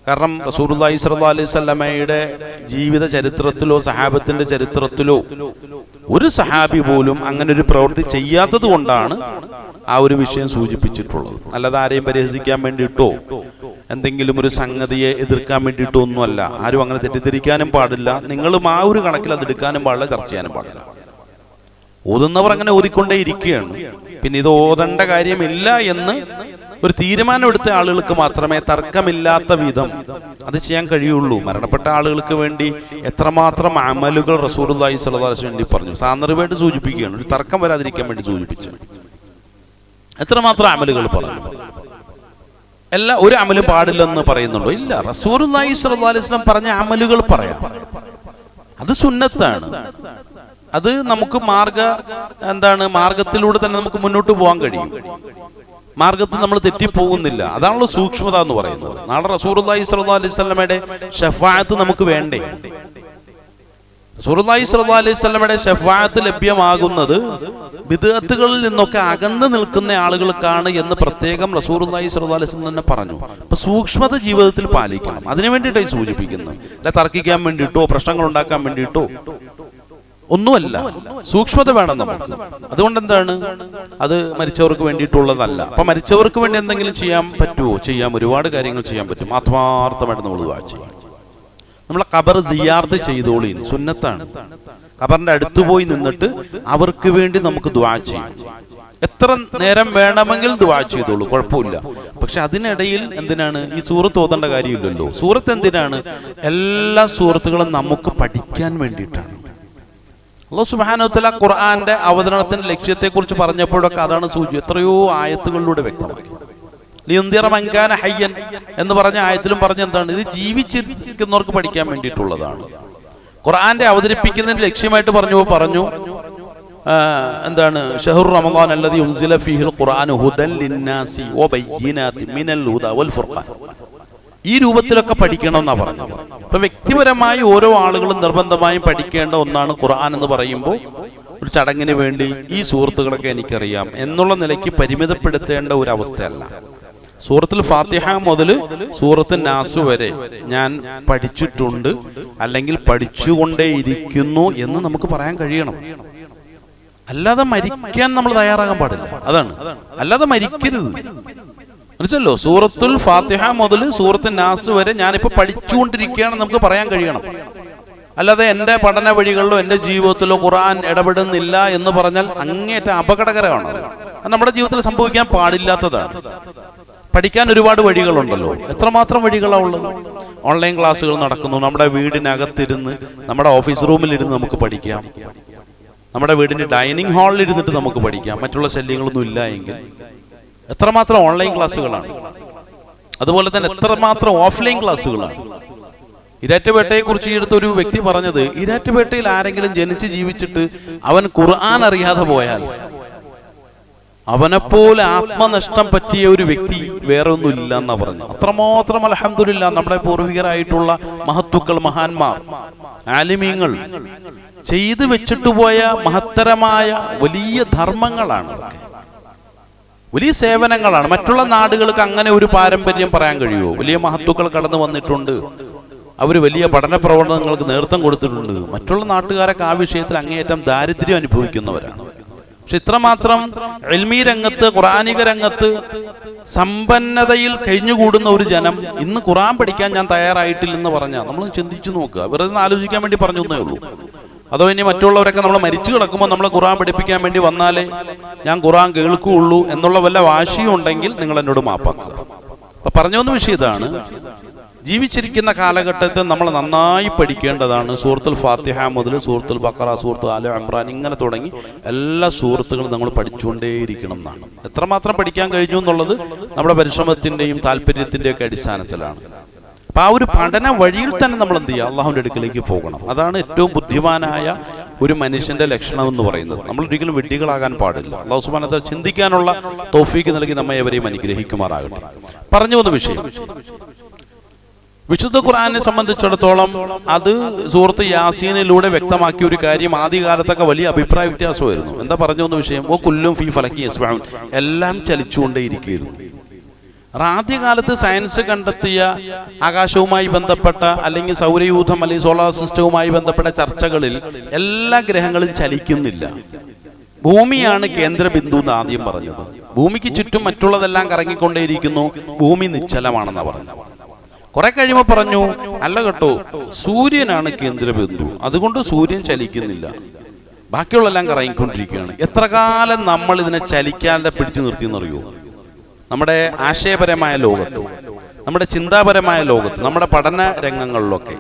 കാരണം റസൂലുള്ളാഹി സ്വല്ലല്ലാഹു അലൈഹി വസല്ലമയുടെ ജീവിത ചരിത്രത്തിലോ സഹാബത്തിന്റെ ചരിത്രത്തിലോ ഒരു സഹാബി പോലും അങ്ങനെ ഒരു പ്രവൃത്തി ചെയ്യാത്തത് കൊണ്ടാണ് ആ ഒരു വിഷയം സൂചിപ്പിച്ചിട്ടുള്ളത്. അല്ലാതെ ആരെയും പരിഹസിക്കാൻ വേണ്ടിയിട്ടോ എന്തെങ്കിലും ഒരു സംഗതിയെ എതിർക്കാൻ വേണ്ടിയിട്ടോ ഒന്നുമല്ല. ആരും അങ്ങനെ തെറ്റിദ്ധരിക്കാനും പാടില്ല. നിങ്ങളും ആ ഒരു കണക്കിൽ അത് എടുക്കാനും പാടില്ല, ചർച്ച ചെയ്യാനും പാടില്ല. ഓതുന്നവർ അങ്ങനെ ഓതിക്കൊണ്ടേ ഇരിക്കുകയാണ്. പിന്നെ ഇത് ഓതേണ്ട കാര്യമില്ല എന്ന് ഒരു തീരുമാനമെടുത്ത ആളുകൾക്ക് മാത്രമേ തർക്കമില്ലാത്ത വിധം അത് ചെയ്യാൻ കഴിയുള്ളൂ. മരണപ്പെട്ട ആളുകൾക്ക് വേണ്ടി എത്രമാത്രം അമലുകൾ റസൂലുള്ളാഹി സ്വല്ലല്ലാഹു അലൈഹി വസല്ലം വേണ്ടി പറഞ്ഞു, സാന്ദർഭമായിട്ട് സൂചിപ്പിക്കുകയാണ്, ഒരു തർക്കം വരാതിരിക്കാൻ വേണ്ടി സൂചിപ്പിച്ചു. എത്രമാത്രം അമലുകൾ പറഞ്ഞു. ഒരു അമലും പാടില്ലെന്ന് പറയുന്നുണ്ടോ? ഇല്ല. റസൂലുള്ളാഹി സ്വല്ലല്ലാഹു അലൈഹി വസല്ലം പറഞ്ഞ അമലുകൾ പറയാം. അത് സുന്നത്താണ്. അത് നമുക്ക് മാർഗത്തിലൂടെ തന്നെ നമുക്ക് മുന്നോട്ട് പോകാൻ കഴിയും. മാർഗത്തിൽ നമ്മൾ തെറ്റിപ്പോകുന്നില്ല. അതാണല്ലോ സൂക്ഷ്മത എന്ന് പറയുന്നത്. നാളെ റസൂലുള്ളാഹി സ്വല്ലല്ലാഹു അലൈഹി വസല്ലമയുടെ ശഫാഅത്ത് നമുക്ക് വേണ്ടേ? റസൂലുള്ളാഹി സ്വല്ലല്ലാഹു അലൈഹി വസല്ലമയുടെ ശഫാഅത്ത് ലഭ്യമാകുന്നത് ബിദ്അത്തുകളിൽ നിന്നൊക്കെ അകന്നു നിൽക്കുന്ന ആളുകൾക്കാണ് എന്ന് പ്രത്യേകം റസൂലുള്ളാഹി സ്വല്ലല്ലാഹു അലൈഹി വസല്ലം തന്നെ പറഞ്ഞു. അപ്പൊ സൂക്ഷ്മത ജീവിതത്തിൽ പാലിക്കണം. അതിനു വേണ്ടിയിട്ടാണ് സൂചിപ്പിക്കുന്നത്. അല്ല തർക്കിക്കാൻ വേണ്ടിയിട്ടോ പ്രശ്നങ്ങൾ ഉണ്ടാക്കാൻ വേണ്ടിയിട്ടോ ഒന്നുമല്ല. സൂക്ഷ്മത വേണം നമുക്ക്. അതുകൊണ്ട് എന്താണ്, അത് മരിച്ചവർക്ക് വേണ്ടിയിട്ടുള്ളതല്ല. അപ്പൊ മരിച്ചവർക്ക് വേണ്ടി എന്തെങ്കിലും ചെയ്യാൻ പറ്റുമോ? ചെയ്യാം. ഒരുപാട് കാര്യങ്ങൾ ചെയ്യാൻ പറ്റും. ആത്മാർത്ഥമായിട്ട് നമ്മൾ ദുആ ചെയ്യും. നമ്മളെ ഖബർ സിയാറത്ത് ചെയ്തോളീ, സുന്നത്താണ്. ഖബറിന്റെ അടുത്ത് പോയി നിന്നിട്ട് അവർക്ക് വേണ്ടി നമുക്ക് ദുആ ചെയ്യും. എത്ര നേരം വേണമെങ്കിൽ ദുആ ചെയ്തോളൂ, കുഴപ്പമില്ല. പക്ഷെ അതിനിടയിൽ എന്തിനാണ് ഈ സൂറത്ത് ഓതേണ്ട കാര്യമില്ലല്ലോ. സൂറത്ത് എന്തിനാണ്? എല്ലാ സൂറത്തുകളും നമുക്ക് പഠിക്കാൻ വേണ്ടിയിട്ടാണ്. അല്ലാഹു സുബ്ഹാനഹു വ തആല ഖുർആന്റെ അവതരണത്തിന്റെ ലക്ഷ്യത്തെക്കുറിച്ച് പറഞ്ഞപ്പോഴൊക്കെ അതാണ് എത്രയോ ആയത്തുകളിലൂടെ വ്യക്തമാക്കി. ലിയുൻദിറ മൻ കാന ഹയ്യൻ എന്ന് പറഞ്ഞ ആയത്തിലും പറഞ്ഞ എന്താണ്, ഇത് ജീവിച്ചിരിക്കുന്നവർക്ക് പഠിക്കാൻ വേണ്ടിയിട്ടുള്ളതാണ്. ഖുർആന്റെ അവതരിപ്പിക്കുന്നതിന്റെ ലക്ഷ്യമായിട്ട് പറഞ്ഞു എന്താണ്, ഷഹ്റു റമളാൻ അല്ലദീ ഉൻസില ഫീഹിൽ ഖുർആനു ഹുദൻ ലിന്നാസി വബയ്യിനാതിൻ മിനൽ ഹുദാ വൽ ഫുർഖാൻ. ഈ രൂപത്തിലൊക്കെ പഠിക്കണം എന്നാ പറഞ്ഞത്. അപ്പൊ വ്യക്തിപരമായി ഓരോ ആളുകളും നിർബന്ധമായും പഠിക്കേണ്ട ഒന്നാണ് ഖുർആൻ എന്ന് പറയുമ്പോൾ ഒരു ചടങ്ങിന് വേണ്ടി ഈ സൂറത്തുകളൊക്കെ എനിക്കറിയാം എന്നുള്ള നിലയ്ക്ക് പരിമിതപ്പെടുത്തേണ്ട ഒരു അവസ്ഥയല്ല. സൂറത്തുൽ ഫാത്തിഹ മുതൽ സൂറത്തുൻ നാസ് വരെ ഞാൻ പഠിച്ചിട്ടുണ്ട്, അല്ലെങ്കിൽ പഠിച്ചുകൊണ്ടേയിരിക്കുന്നു എന്ന് നമുക്ക് പറയാൻ കഴിയണം. അല്ലാതെ മരിക്കാൻ നമ്മൾ തയ്യാറാകാൻ പാടില്ല. അതാണ്, അല്ലാതെ മരിക്കരുത്. മനസ്സിലല്ലോ? സൂറത്തുൽ ഫാത്തിഹ മുതൽ സൂറത്തുൻ നാസ് വരെ ഞാനിപ്പോൾ പഠിച്ചുകൊണ്ടിരിക്കുകയാണെന്ന് നമുക്ക് പറയാൻ കഴിയണം. അല്ലാതെ എൻ്റെ പഠന വഴികളിലോ എൻ്റെ ജീവിതത്തിലോ ഖുർആൻ ഇടപെടുന്നില്ല എന്ന് പറഞ്ഞാൽ അങ്ങേയറ്റം അപകടകരമാണ്. അത് നമ്മുടെ ജീവിതത്തിൽ സംഭവിക്കാൻ പാടില്ലാത്തതാണ്. പഠിക്കാൻ ഒരുപാട് വഴികളുണ്ടല്ലോ. എത്രമാത്രം വഴികളാണ് ഉള്ളത്. ഓൺലൈൻ ക്ലാസ്സുകൾ നടക്കുന്നു. നമ്മുടെ വീടിനകത്തിരുന്ന്, നമ്മുടെ ഓഫീസ് റൂമിലിരുന്ന് നമുക്ക് പഠിക്കാം. നമ്മുടെ വീടിന്റെ ഡൈനിങ് ഹാളിൽ ഇരുന്നിട്ട് നമുക്ക് പഠിക്കാം. മറ്റുള്ള ശല്യങ്ങളൊന്നും ഇല്ല എങ്കിൽ. എത്രമാത്രം ഓൺലൈൻ ക്ലാസ്സുകളാണ്. അതുപോലെ തന്നെ എത്രമാത്രം ഓഫ്ലൈൻ ക്ലാസ്സുകളാണ്. ഇരാറ്റുപേട്ടയെ കുറിച്ച് എടുത്ത ഒരു വ്യക്തി പറഞ്ഞത്, ഇരാറ്റുപേട്ടയിൽ ആരെങ്കിലും ജനിച്ച് ജീവിച്ചിട്ട് അവൻ ഖുർആൻ അറിയാതെ പോയാൽ അവനെപ്പോലെ ആത്മനഷ്ടം പറ്റിയ ഒരു വ്യക്തി വേറെ ഒന്നും ഇല്ല എന്നാ പറഞ്ഞു. അത്രമാത്രം അൽഹംദുലില്ലാ നമ്മുടെ പൂർവികരായിട്ടുള്ള മഹത്തുക്കൾ, മഹാന്മാർ, ആലിമീങ്ങൾ ചെയ്തു വെച്ചിട്ട് പോയ മഹത്തരമായ വലിയ ധർമ്മങ്ങളാണ്, വലിയ സേവനങ്ങളാണ്. മറ്റുള്ള നാടുകൾക്ക് അങ്ങനെ ഒരു പാരമ്പര്യം പറയാൻ കഴിയുമോ? വലിയ മഹത്തുക്കൾ കടന്നു വന്നിട്ടുണ്ട്, അവർ വലിയ പഠന പ്രവർത്തനങ്ങൾക്ക് നേതൃത്വം കൊടുത്തിട്ടുണ്ട്. മറ്റുള്ള നാട്ടുകാരൊക്കെ ആ വിഷയത്തിൽ അങ്ങേയറ്റം ദാരിദ്ര്യം അനുഭവിക്കുന്നവരാണ്. പക്ഷെ ഇത്രമാത്രം ഇൽമീ രംഗത്ത്, ഖുർആനിക രംഗത്ത് സമ്പന്നതയിൽ കഴിഞ്ഞുകൂടുന്ന ഒരു ജനം ഇന്ന് ഖുർആൻ പഠിക്കാൻ ഞാൻ തയ്യാറായിട്ടില്ലെന്ന് പറഞ്ഞാൽ നമ്മൾ ചിന്തിച്ചു നോക്കുക. വെറുതെ ആലോചിക്കാൻ വേണ്ടി പറഞ്ഞു എന്നേ ഉള്ളൂ. അതോ ഇനി മറ്റുള്ളവരൊക്കെ നമ്മൾ മരിച്ചു കിടക്കുമ്പോൾ നമ്മളെ ഖുർആൻ പഠിപ്പിക്കാൻ വേണ്ടി വന്നാലേ ഞാൻ ഖുർആൻ കേൾക്കുകയുള്ളൂ എന്നുള്ള വല്ല വാശിയും ഉണ്ടെങ്കിൽ നിങ്ങൾ എന്നോട് മാപ്പാക്കുക. അപ്പൊ പറഞ്ഞു വന്ന വിഷയം ഇതാണ്. ജീവിച്ചിരിക്കുന്ന കാലഘട്ടത്തിൽ നമ്മൾ നന്നായി പഠിക്കേണ്ടതാണ് സൂറത്തുൽ ഫാത്തിഹ മുതൽ സൂറത്തുൽ ബഖറ, സൂറത്ത് ആല ഇംറാൻ, ഇങ്ങനെ തുടങ്ങി എല്ലാ സൂറത്തുകളും നമ്മൾ പഠിച്ചുകൊണ്ടേയിരിക്കണം എന്നാണ്. എത്രമാത്രം പഠിക്കാൻ കഴിഞ്ഞു എന്നുള്ളത് നമ്മുടെ പരിശ്രമത്തിൻ്റെയും താല്പര്യത്തിൻ്റെയൊക്കെ അടിസ്ഥാനത്തിലാണ്. അപ്പം ആ ഒരു പഠന വഴിയിൽ തന്നെ നമ്മൾ എന്ത് ചെയ്യുക, അള്ളാഹുവിൻ്റെ അടുക്കിലേക്ക് പോകണം. അതാണ് ഏറ്റവും ബുദ്ധിമാനായ ഒരു മനുഷ്യന്റെ ലക്ഷണം എന്ന് പറയുന്നത്. നമ്മൾ ഒരിക്കലും വിഡ്ഢികളാകാൻ പാടില്ല. അള്ളാഹു സുബ്ഹാനഹു വ തആല ചിന്തിക്കാനുള്ള തൗഫീക്ക് നൽകി നമ്മെ എവരെയും അനുഗ്രഹിക്കുമാറാകട്ടെ. പറഞ്ഞു വന്ന വിഷയം, വിശുദ്ധ ഖുർആനെ സംബന്ധിച്ചിടത്തോളം അത് സൂറത്ത് യാസീനിലൂടെ വ്യക്തമാക്കിയ ഒരു കാര്യം ആദ്യകാലത്തൊക്കെ വലിയ അഭിപ്രായ വ്യത്യാസമായിരുന്നു. എന്താ പറഞ്ഞു വന്ന വിഷയം? ഓ കുല്ലും ഫീ ഫലക്കി യസ്ബഹൂൻ, എല്ലാം ചലിച്ചുകൊണ്ടേയിരിക്കുകയായിരുന്നു. ആദ്യകാലത്ത് സയൻസ് കണ്ടെത്തിയ ആകാശവുമായി ബന്ധപ്പെട്ട അല്ലെങ്കിൽ സൗരയൂഥം അല്ലെങ്കിൽ സോളാർ സിസ്റ്റവുമായി ബന്ധപ്പെട്ട ചർച്ചകളിൽ എല്ലാ ഗ്രഹങ്ങളും ചലിക്കുന്നില്ല, ഭൂമിയാണ് കേന്ദ്ര ബിന്ദു എന്ന് ആദ്യം പറഞ്ഞത്. ഭൂമിക്ക് ചുറ്റും മറ്റുള്ളതെല്ലാം കറങ്ങിക്കൊണ്ടേയിരിക്കുന്നു, ഭൂമി നിശ്ചലമാണെന്നാണ് പറഞ്ഞത്. കുറെ കഴിയുമ്പോൾ പറഞ്ഞു, അല്ല കേട്ടോ, സൂര്യനാണ് കേന്ദ്രബിന്ദു, അതുകൊണ്ട് സൂര്യൻ ചലിക്കുന്നില്ല, ബാക്കിയുള്ളെല്ലാം കറങ്ങിക്കൊണ്ടിരിക്കുകയാണ്. എത്ര കാലം നമ്മൾ ഇതിനെ ചലിക്കാതെ പിടിച്ചു നിർത്തിയെന്നറിയോ? നമ്മുടെ ആശയപരമായ ലോകത്ത്, നമ്മുടെ ചിന്താപരമായ ലോകത്ത്, നമ്മുടെ പഠന രംഗങ്ങളിലൊക്കെ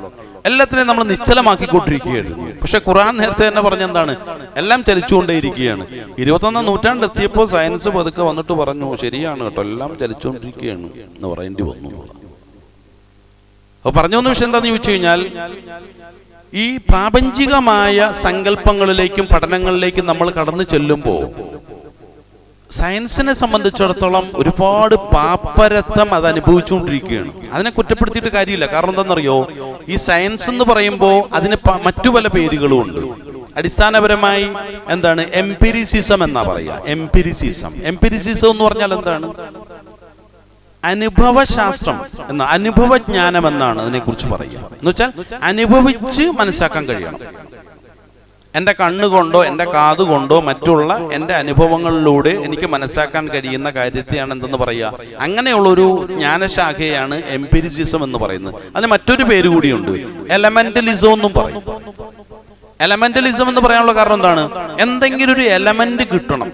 എല്ലാത്തിനെയും നമ്മൾ നിശ്ചലമാക്കിക്കൊണ്ടിരിക്കുകയായിരുന്നു. പക്ഷെ ഖുർആൻ നേരത്തെ തന്നെ പറഞ്ഞെന്താണ്? എല്ലാം ചലിച്ചുകൊണ്ടേയിരിക്കുകയാണ്. 21ാം നൂറ്റാണ്ടെത്തിയപ്പോൾ സയൻസ് പതുക്കെ വന്നിട്ട് പറഞ്ഞു, ശരിയാണ് കേട്ടോ, എല്ലാം ചലിച്ചുകൊണ്ടിരിക്കുകയാണ് എന്ന് പറയേണ്ടി വന്നു. അപ്പൊ പറഞ്ഞു വന്ന വിഷയം എന്താണെന്ന് ചോദിച്ചു കഴിഞ്ഞാൽ, ഈ പ്രാപഞ്ചികമായ സങ്കല്പങ്ങളിലേക്കും പഠനങ്ങളിലേക്കും നമ്മൾ കടന്നു ചെല്ലുമ്പോൾ സയൻസിനെ സംബന്ധിച്ചിടത്തോളം ഒരുപാട് പാപ്പരത്വം അത് അനുഭവിച്ചുകൊണ്ടിരിക്കുകയാണ്. അതിനെ കുറ്റപ്പെടുത്തിയിട്ട് കാര്യമില്ല. കാരണം എന്താണെന്നറിയോ, ഈ സയൻസ് എന്ന് പറയുമ്പോൾ അതിന് മറ്റു പല പേരുകളും ഉണ്ട്. അടിസ്ഥാനപരമായി എന്താണ്? എംപിരിസിസം എന്നാ പറയുക. എംപിരിസിസം എന്ന് പറഞ്ഞാൽ എന്താണ്? അനുഭവശാസ്ത്രം എന്ന അനുഭവജ്ഞാനം എന്നാണ് അതിനെക്കുറിച്ച് പറയുക. എന്ന് വെച്ചാൽ അനുഭവിച്ച് മനസ്സിലാക്കാൻ കഴിയണം. എൻ്റെ കണ്ണുകൊണ്ടോ എൻ്റെ കാതുകൊണ്ടോ മറ്റുള്ള എൻ്റെ അനുഭവങ്ങളിലൂടെ എനിക്ക് മനസ്സിലാക്കാൻ കഴിയുന്ന കാര്യത്തെയാണ് എന്തെന്ന് പറയുക. അങ്ങനെയുള്ളൊരു ജ്ഞാനശാഖയാണ് എംപിരിസിസം എന്ന് പറയുന്നത്. അതിന് മറ്റൊരു പേര് കൂടിയുണ്ട്, എലമെന്റലിസം എന്നും പറയും. എലമെന്റലിസം എന്ന് പറയാനുള്ള കാരണം എന്താണ്? എന്തെങ്കിലും ഒരു എലമെന്റ് കിട്ടണം,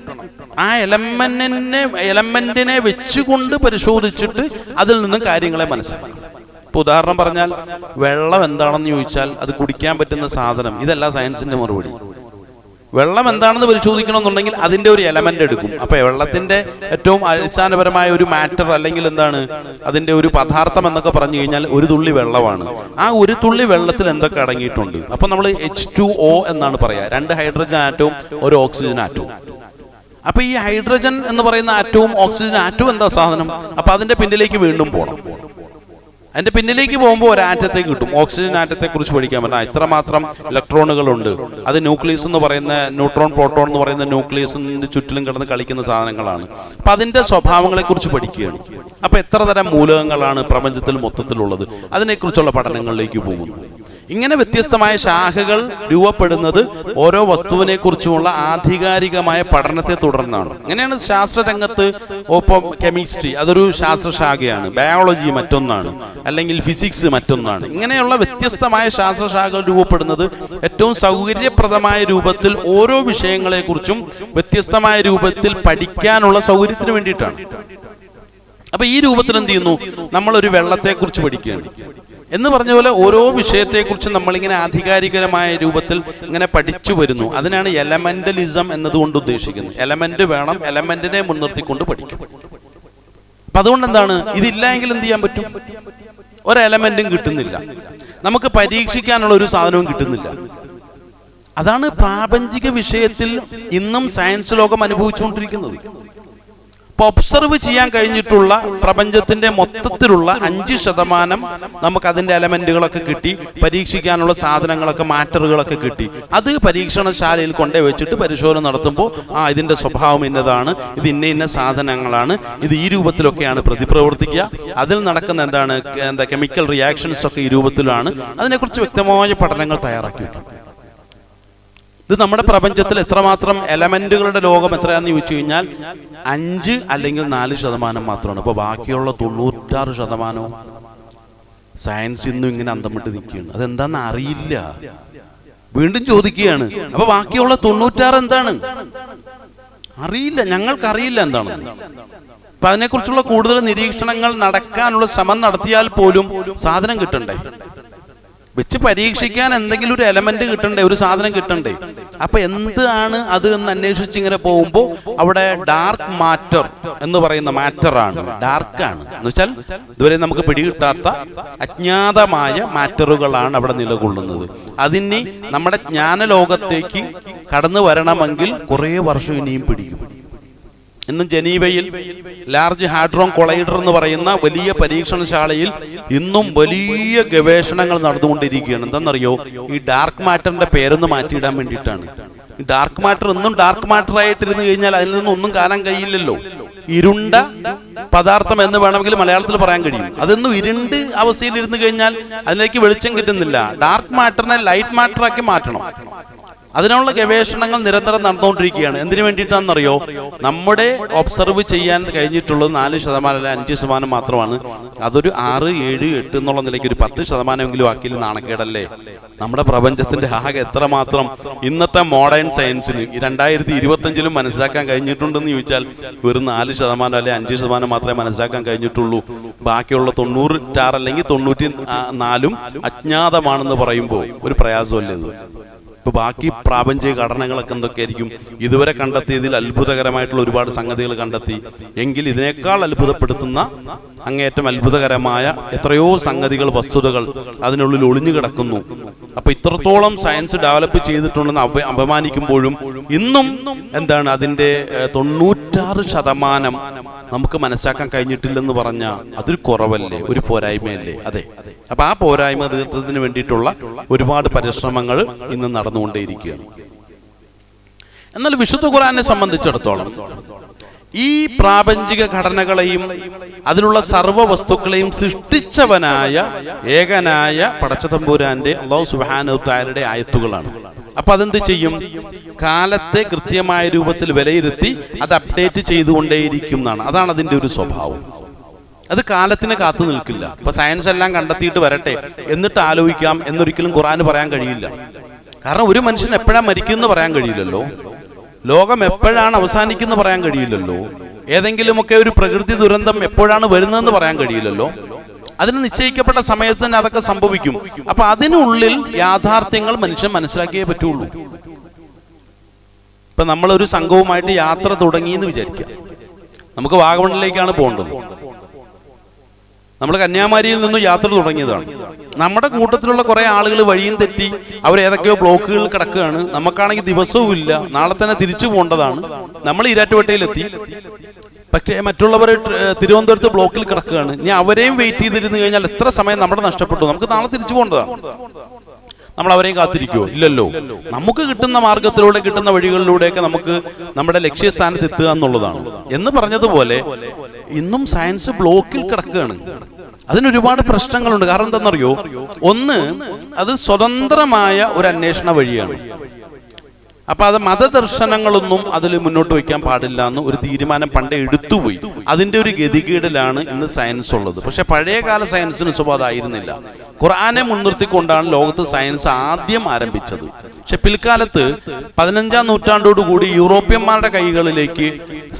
ആ എലമെന്റിനെ വെച്ചുകൊണ്ട് പരിശോധിച്ചിട്ട് അതിൽ നിന്നും കാര്യങ്ങളെ മനസ്സിലാക്കണം. ഇപ്പൊ ഉദാഹരണം പറഞ്ഞാൽ, വെള്ളം എന്താണെന്ന് ചോദിച്ചാൽ അത് കുടിക്കാൻ പറ്റുന്ന സാധനം, ഇതല്ല സയൻസിന്റെ മറുപടി. വെള്ളം എന്താണെന്ന് പരിശോധിക്കണമെന്നുണ്ടെങ്കിൽ അതിന്റെ ഒരു എലമെന്റ് എടുക്കും. അപ്പൊ വെള്ളത്തിന്റെ ഏറ്റവും അടിസ്ഥാനപരമായ ഒരു മാറ്റർ അല്ലെങ്കിൽ എന്താണ് അതിന്റെ ഒരു പദാർത്ഥം എന്നൊക്കെ പറഞ്ഞു കഴിഞ്ഞാൽ ഒരു തുള്ളി വെള്ളമാണ്. ആ ഒരു തുള്ളി വെള്ളത്തിൽ എന്തൊക്കെ അടങ്ങിയിട്ടുണ്ട്? അപ്പൊ നമ്മൾ H2O എന്നാണ് പറയാ. 2 ഹൈഡ്രജൻ ആറ്റവും ഒരു ഓക്സിജൻ ആറ്റവും. അപ്പൊ ഈ ഹൈഡ്രജൻ എന്ന് പറയുന്ന ആറ്റവും ഓക്സിജൻ ആറ്റവും എന്താ സാധനം? അപ്പൊ അതിന്റെ പിന്നിലേക്ക് വീണ്ടും പോകണം. അതിന്റെ പിന്നിലേക്ക് പോകുമ്പോൾ ഒരു ആറ്റത്തെ കിട്ടും. ഓക്സിജൻ ആറ്റത്തെ കുറിച്ച് പഠിക്കാൻ പറ്റാം. ഇത്രമാത്രം ഇലക്ട്രോണുകളുണ്ട്. അത് ന്യൂക്ലിയസ് എന്ന് പറയുന്ന, ന്യൂട്രോൺ പ്രോട്ടോൺ എന്ന് പറയുന്ന ന്യൂക്ലിയസിന്റെ ചുറ്റിലും കിടന്ന് കളിക്കുന്ന സാധനങ്ങളാണ്. അപ്പൊ അതിന്റെ സ്വഭാവങ്ങളെ കുറിച്ച് പഠിക്കുകയാണ്. അപ്പൊ എത്ര തരം മൂലകങ്ങളാണ് പ്രപഞ്ചത്തിൽ മൊത്തത്തിലുള്ളത്, അതിനെക്കുറിച്ചുള്ള പഠനങ്ങളിലേക്ക് പോകുന്നു. ഇങ്ങനെ വ്യത്യസ്തമായ ശാഖകൾ രൂപപ്പെടുന്നത് ഓരോ വസ്തുവിനെ കുറിച്ചുമുള്ള ആധികാരികമായ പഠനത്തെ തുടർന്നാണ്. അങ്ങനെയാണ് ശാസ്ത്രരംഗത്ത്. ഒപ്പം കെമിസ്ട്രി അതൊരു ശാസ്ത്രശാഖയാണ്, ബയോളജി മറ്റൊന്നാണ്, അല്ലെങ്കിൽ ഫിസിക്സ് മറ്റൊന്നാണ്. ഇങ്ങനെയുള്ള വ്യത്യസ്തമായ ശാസ്ത്രശാഖകൾ രൂപപ്പെടുന്നത് ഏറ്റവും സൗകര്യപ്രദമായ രൂപത്തിൽ ഓരോ വിഷയങ്ങളെക്കുറിച്ചും വ്യത്യസ്തമായ രൂപത്തിൽ പഠിക്കാനുള്ള സൗകര്യത്തിന് വേണ്ടിയിട്ടാണ്. അപ്പൊ ഈ രൂപത്തിൽ എന്ത് ചെയ്യുന്നു? നമ്മളൊരു വെള്ളത്തെക്കുറിച്ച് പഠിക്കുകയാണ് എന്ന് പറഞ്ഞ പോലെ ഓരോ വിഷയത്തെക്കുറിച്ച് നമ്മളിങ്ങനെ ആധികാരികമായ രൂപത്തിൽ ഇങ്ങനെ പഠിച്ചു വരുന്നു. അതിനാണ് എലമെന്റലിസം എന്നതുകൊണ്ട് ഉദ്ദേശിക്കുന്നത്. എലമെന്റ് വേണം, എലമെന്റിനെ മുൻനിർത്തിക്കൊണ്ട് പഠിക്കും. അപ്പൊ അതുകൊണ്ട് എന്താണ്, ഇതില്ല എങ്കിൽ എന്ത് ചെയ്യാൻ പറ്റും? ഒരു എലമെന്റും കിട്ടുന്നില്ല, നമുക്ക് പരീക്ഷിക്കാനുള്ള ഒരു സാധനവും കിട്ടുന്നില്ല. അതാണ് പ്രാപഞ്ചിക വിഷയത്തിൽ ഇന്നും സയൻസ് ലോകം അനുഭവിച്ചുകൊണ്ടിരിക്കുന്നത്. ഇപ്പൊ ഒബ്സർവ് ചെയ്യാൻ കഴിഞ്ഞിട്ടുള്ള പ്രപഞ്ചത്തിന്റെ മൊത്തത്തിലുള്ള 5% നമുക്ക് അതിന്റെ എലമെന്റുകളൊക്കെ കിട്ടി, പരീക്ഷിക്കാനുള്ള സാധനങ്ങളൊക്കെ മാറ്ററുകളൊക്കെ കിട്ടി. അത് പരീക്ഷണശാലയിൽ കൊണ്ടേ വെച്ചിട്ട് പരിശോധന നടത്തുമ്പോൾ ഇതിന്റെ സ്വഭാവം ഇന്നതാണ്, ഇത് ഇന്ന സാധനങ്ങളാണ്, ഇത് ഈ രൂപത്തിലൊക്കെയാണ് പ്രതിപ്രവർത്തിക്കുക, അതിൽ നടക്കുന്ന എന്താ കെമിക്കൽ റിയാക്ഷൻസ് ഒക്കെ ഈ രൂപത്തിലാണ്. അതിനെക്കുറിച്ച് വ്യക്തമായ പഠനങ്ങൾ തയ്യാറാക്കി വെക്കും. ഇത് നമ്മുടെ പ്രപഞ്ചത്തിൽ എത്രമാത്രം എലമെന്റുകളുടെ ലോകം എത്രയാന്ന് ചോദിച്ചു കഴിഞ്ഞാൽ 5 അല്ലെങ്കിൽ 4% മാത്രമാണ്. അപ്പൊ ബാക്കിയുള്ള 96% സയൻസ് ഇന്നും ഇങ്ങനെ അന്തം വിട്ട് നിൽക്കുകയാണ്. അതെന്താന്ന് അറിയില്ല. വീണ്ടും ചോദിക്കുകയാണ്, അപ്പൊ ബാക്കിയുള്ള 96 എന്താണ്? അറിയില്ല, ഞങ്ങൾക്കറിയില്ല എന്താണെന്ന്. അപ്പൊ അതിനെക്കുറിച്ചുള്ള കൂടുതൽ നിരീക്ഷണങ്ങൾ നടക്കാനുള്ള ശ്രമം നടത്തിയാൽ പോലും സാധനം കിട്ടണ്ടേ? വെച്ച് പരീക്ഷിക്കാൻ എന്തെങ്കിലും ഒരു എലമെന്റ് കിട്ടണ്ടേ, ഒരു സാധനം കിട്ടണ്ടേ? അപ്പൊ എന്താണ് അത് എന്ന് അന്വേഷിച്ച് ഇങ്ങനെ പോകുമ്പോൾ അവിടെ ഡാർക്ക് മാറ്റർ എന്ന് പറയുന്ന മാറ്ററാണ്, ഡാർക്കാണ് എന്ന് വെച്ചാൽ ഇതുവരെ നമുക്ക് പിടികിട്ടാത്ത അജ്ഞാതമായ മാറ്ററുകളാണ് അവിടെ നിലകൊള്ളുന്നത്. അതിന് നമ്മുടെ ജ്ഞാനലോകത്തേക്ക് കടന്നു വരണമെങ്കിൽ കുറെ വർഷം ഇനിയും പിടിക്കും. ഇന്നും ജനീവയിൽ ലാർജ് ഹാഡ്രോൺ കൊളൈഡർ എന്ന് പറയുന്ന വലിയ പരീക്ഷണശാലയിൽ ഇന്നും വലിയ ഗവേഷണങ്ങൾ നടന്നുകൊണ്ടിരിക്കുകയാണ്. എന്താണെന്നറിയോ? ഈ ഡാർക്ക് മാറ്ററിന്റെ പേരൊന്ന് മാറ്റിയിടാൻ വേണ്ടിയിട്ടാണ്. ഈ ഡാർക്ക് മാറ്റർ ഇന്നും ഡാർക്ക് മാറ്റർ ആയിട്ടിരുന്നു കഴിഞ്ഞാൽ അതിൽ നിന്നൊന്നും കാണാൻ കഴിയില്ലല്ലോ. ഇരുണ്ട പദാർത്ഥം എന്ന് വേണമെങ്കിൽ മലയാളത്തിൽ പറയാൻ കഴിയും. അതൊന്നും ഇരുണ്ട് അവസ്ഥയിൽ ഇരുന്ന് കഴിഞ്ഞാൽ അതിലേക്ക് വെളിച്ചം കിട്ടുന്നില്ല. ഡാർക്ക് മാറ്ററിനെ ലൈറ്റ് മാറ്ററാക്കി മാറ്റണം. അതിനുള്ള ഗവേഷണങ്ങൾ നിരന്തരം നടന്നുകൊണ്ടിരിക്കുകയാണ്. എന്തിനു വേണ്ടിയിട്ടാണെന്നറിയോ? നമ്മുടെ ഒബ്സർവ് ചെയ്യാൻ കഴിഞ്ഞിട്ടുള്ളത് 4% അല്ല 5% മാത്രമാണ്. അതൊരു 6, 7, 8 എന്നുള്ള നിലയ്ക്ക് ഒരു 10% ആക്കിയിൽ നാണക്കേടല്ലേ? നമ്മുടെ പ്രപഞ്ചത്തിന്റെ ആകെ എത്രമാത്രം ഇന്നത്തെ മോഡേൺ സയൻസിന് 2025 മനസ്സിലാക്കാൻ കഴിഞ്ഞിട്ടുണ്ടെന്ന് ചോദിച്ചാൽ വെറും 4% അല്ലെ 5% മാത്രമേ മനസ്സിലാക്കാൻ കഴിഞ്ഞിട്ടുള്ളൂ. ബാക്കിയുള്ള 96 അല്ലെങ്കിൽ 94 അജ്ഞാതമാണെന്ന് പറയുമ്പോൾ ഒരു പ്രയാസമല്ലേ ഇത്? ഇപ്പൊ ബാക്കി പ്രാപഞ്ചിക ഘടനകളൊക്കെ എന്തൊക്കെയായിരിക്കും? ഇതുവരെ കണ്ടെത്തിയതിൽ അത്ഭുതകരമായിട്ടുള്ള ഒരുപാട് സംഗതികൾ കണ്ടെത്തി. എങ്കിൽ ഇതിനേക്കാൾ അത്ഭുതപ്പെടുത്തുന്ന അങ്ങേയറ്റം അത്ഭുതകരമായ എത്രയോ സംഗതികൾ, വസ്തുതകൾ അതിനുള്ളിൽ ഒളിഞ്ഞു കിടക്കുന്നു. അപ്പൊ ഇത്രത്തോളം സയൻസ് ഡെവലപ്പ് ചെയ്തിട്ടുണ്ടെന്ന് അപമാനിക്കുമ്പോഴും ഇന്നും എന്താണ് അതിന്റെ 96% നമുക്ക് മനസ്സിലാക്കാൻ കഴിഞ്ഞിട്ടില്ലെന്ന് പറഞ്ഞാൽ അതൊരു കുറവല്ലേ, ഒരു പോരായ്മയല്ലേ? അതെ. അപ്പൊ ആ പോരായ്മ തീർത്തതിന് വേണ്ടിയിട്ടുള്ള ഒരുപാട് പരിശ്രമങ്ങൾ ഇന്ന് നടന്നുകൊണ്ടേയിരിക്കുകയാണ്. എന്നാൽ വിശുദ്ധ ഖുർആനെ സംബന്ധിച്ചിടത്തോളം ഈ പ്രാപഞ്ചിക ഘടനകളെയും അതിലുള്ള സർവ്വ വസ്തുക്കളെയും സൃഷ്ടിച്ചവനായ ഏകനായ പടച്ചതമ്പുരാന്റെ അല്ലാഹു സുബ്ഹാനഹു തആലയുടെ ആയത്തുകളാണ്. അപ്പൊ അതെന്ത് ചെയ്യും? കാലത്തെ കൃത്യമായ രൂപത്തിൽ വിലയിരുത്തി അത് അപ്ഡേറ്റ് ചെയ്തുകൊണ്ടേയിരിക്കും എന്നാണ്. അതാണ് അതിന്റെ ഒരു സ്വഭാവം. അത് കാലത്തിന് കാത്തു നിൽക്കില്ല. ഇപ്പൊ സയൻസ് എല്ലാം കണ്ടെത്തിയിട്ട് വരട്ടെ എന്നിട്ട് ആലോചിക്കാം എന്നൊരിക്കലും ഖുർആന് പറയാൻ കഴിയില്ല. കാരണം ഒരു മനുഷ്യൻ എപ്പോഴാണ് മരിക്കുമെന്ന് പറയാൻ കഴിയില്ലല്ലോ. ലോകം എപ്പോഴാണ് അവസാനിക്കുന്നത് പറയാൻ കഴിയില്ലല്ലോ. ഏതെങ്കിലുമൊക്കെ ഒരു പ്രകൃതി ദുരന്തം എപ്പോഴാണ് വരുന്നതെന്ന് പറയാൻ കഴിയില്ലല്ലോ. അതിന് നിശ്ചയിക്കപ്പെട്ട സമയത്ത് തന്നെ അതൊക്കെ സംഭവിക്കും. അപ്പൊ അതിനുള്ളിൽ യാഥാർത്ഥ്യങ്ങൾ മനുഷ്യൻ മനസ്സിലാക്കിയേ പറ്റുള്ളൂ. ഇപ്പൊ നമ്മളൊരു സംഘവുമായിട്ട് യാത്ര തുടങ്ങിയെന്ന് വിചാരിക്കാം. നമുക്ക് വാഗമണിലേക്കാണ് പോകേണ്ടത്. നമ്മൾ കന്യാകുമാരിയിൽ നിന്നും യാത്ര തുടങ്ങിയതാണ്. നമ്മുടെ കൂട്ടത്തിലുള്ള കുറെ ആളുകൾ വഴിയും തെറ്റി അവരേതൊക്കെയോ ബ്ലോക്കുകളിൽ കിടക്കുകയാണ്. നമുക്കാണെങ്കിൽ ദിവസവും ഇല്ല, നാളെ തന്നെ തിരിച്ചു പോകേണ്ടതാണ്. നമ്മൾ ഈരാറ്റുപേട്ടയിലെത്തി, പക്ഷേ മറ്റുള്ളവർ തിരുവനന്തപുരത്ത് ബ്ലോക്കിൽ കിടക്കുകയാണ്. ഇനി അവരെയും വെയിറ്റ് ചെയ്തിരുന്നു കഴിഞ്ഞാൽ എത്ര സമയം നമ്മുടെ നഷ്ടപ്പെട്ടു. നമുക്ക് നാളെ തിരിച്ചു പോകേണ്ടതാണ്. നമ്മൾ അവരെയും കാത്തിരിക്കുമോ? ഇല്ലല്ലോ. നമുക്ക് കിട്ടുന്ന മാർഗത്തിലൂടെ, കിട്ടുന്ന വഴികളിലൂടെയൊക്കെ നമുക്ക് നമ്മുടെ ലക്ഷ്യസ്ഥാനത്ത് എത്തുക എന്നുള്ളതാണ്. എന്ന് പറഞ്ഞതുപോലെ ഇന്നും സയൻസ് ബ്ലോക്കിൽ കിടക്കുകയാണ്. അതിനൊരുപാട് പ്രശ്നങ്ങളുണ്ട്. കാരണം എന്താണെന്നറിയോ? ഒന്ന്, അത് സ്വതന്ത്രമായ ഒരു അന്വേഷണ വഴിയാണ്. അപ്പൊ അത് മതദർശനങ്ങളൊന്നും അതിൽ മുന്നോട്ട് വയ്ക്കാൻ പാടില്ല എന്ന് ഒരു തീരുമാനം പണ്ടേ എടുത്തുപോയി. അതിന്റെ ഒരു ഗതികേടിലാണ് ഇന്ന് സയൻസ് ഉള്ളത്. പക്ഷെ പഴയകാല സയൻസിന് സ്വഭാവമായിരുന്നില്ല. ഖുർആനെ മുൻനിർത്തിക്കൊണ്ടാണ് ലോകത്ത് സയൻസ് ആദ്യം ആരംഭിച്ചത്. പക്ഷെ പിൽക്കാലത്ത് 15-ാം നൂറ്റാണ്ടോടുകൂടി യൂറോപ്യന്മാരുടെ കൈകളിലേക്ക്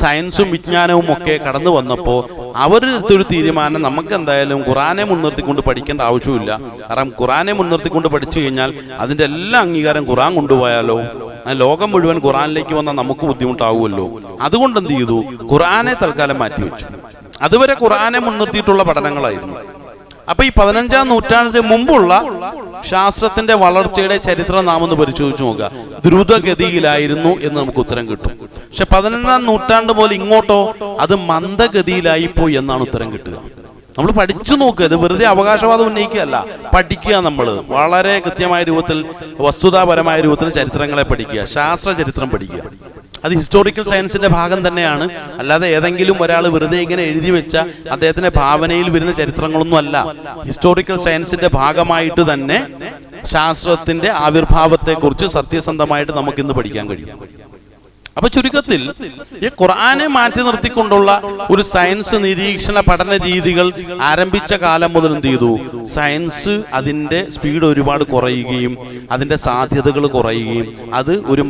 സയൻസും വിജ്ഞാനവും ഒക്കെ കടന്നു വന്നപ്പോൾ അവരെടുത്തൊരു തീരുമാനം, നമുക്ക് എന്തായാലും ഖുർആനെ മുൻനിർത്തിക്കൊണ്ട് പഠിക്കേണ്ട ആവശ്യമില്ല. കാരണം ഖുർആനെ മുൻനിർത്തിക്കൊണ്ട് പഠിച്ചു കഴിഞ്ഞാൽ അതിന്റെ എല്ലാ അംഗീകാരം ഖുർആൻ കൊണ്ടുപോയാലോ, ലോകം മുഴുവൻ ഖുർആനിലേക്ക് വന്നാൽ നമുക്ക് ബുദ്ധിമുട്ടാവുമല്ലോ. അതുകൊണ്ട് എന്ത് ചെയ്തു? ഖുർആനെ തൽക്കാലം മാറ്റിവെച്ചു. അതുവരെ ഖുർആനെ മുൻനിർത്തിയിട്ടുള്ള പഠനങ്ങളായിരുന്നു. അപ്പൊ ഈ 15-ാം നൂറ്റാണ്ടിന് മുമ്പുള്ള ശാസ്ത്രത്തിന്റെ വളർച്ചയുടെ ചരിത്രം നാം ഒന്ന് പരിശോധിച്ചു നോക്കുക. ദ്രുതഗതിയിലായിരുന്നു എന്ന് നമുക്ക് ഉത്തരം കിട്ടും. പക്ഷെ 11-ാം നൂറ്റാണ്ട് മുതൽ ഇങ്ങോട്ടോ അത് മന്ദഗതിയിലായിപ്പോയി എന്നാണ് ഉത്തരം കിട്ടുക. നമ്മൾ പഠിച്ചു നോക്കുക. ഇത് വെറുതെ അവകാശവാദം ഉന്നയിക്കുകയല്ല, പഠിക്കുക. നമ്മൾ വളരെ കൃത്യമായ രൂപത്തിൽ, വസ്തുതാപരമായ രൂപത്തിൽ ചരിത്രങ്ങളെ പഠിക്കുക, ശാസ്ത്ര ചരിത്രം പഠിക്കുക. അത് ഹിസ്റ്റോറിക്കൽ സയൻസിന്റെ ഭാഗം തന്നെയാണ്. അല്ലാതെ ഏതെങ്കിലും ഒരാൾ വെറുതെ ഇങ്ങനെ എഴുതി വെച്ച അദ്ദേഹത്തിന്റെ ഭാവനയിൽ വരുന്ന ചരിത്രങ്ങളൊന്നും അല്ല. ഹിസ്റ്റോറിക്കൽ സയൻസിന്റെ ഭാഗമായിട്ട് തന്നെ ശാസ്ത്രത്തിന്റെ ആവിർഭാവത്തെക്കുറിച്ച് സത്യസന്ധമായിട്ട് നമുക്കിന്ന് പഠിക്കാൻ കഴിയും. അപ്പൊ ചുരുക്കത്തിൽ ഈ ഖുർആനെ മാറ്റി നിർത്തിക്കൊണ്ടുള്ള ഒരു സയൻസ് നിരീക്ഷണ പഠന രീതികൾ ആരംഭിച്ച കാലം മുതൽ എന്ത് ചെയ്തു? സയൻസ് അതിന്റെ ഒരുപാട് കുറയുകയും അതിന്റെ സാധ്യതകൾ കുറയുകയും അത് ഒരു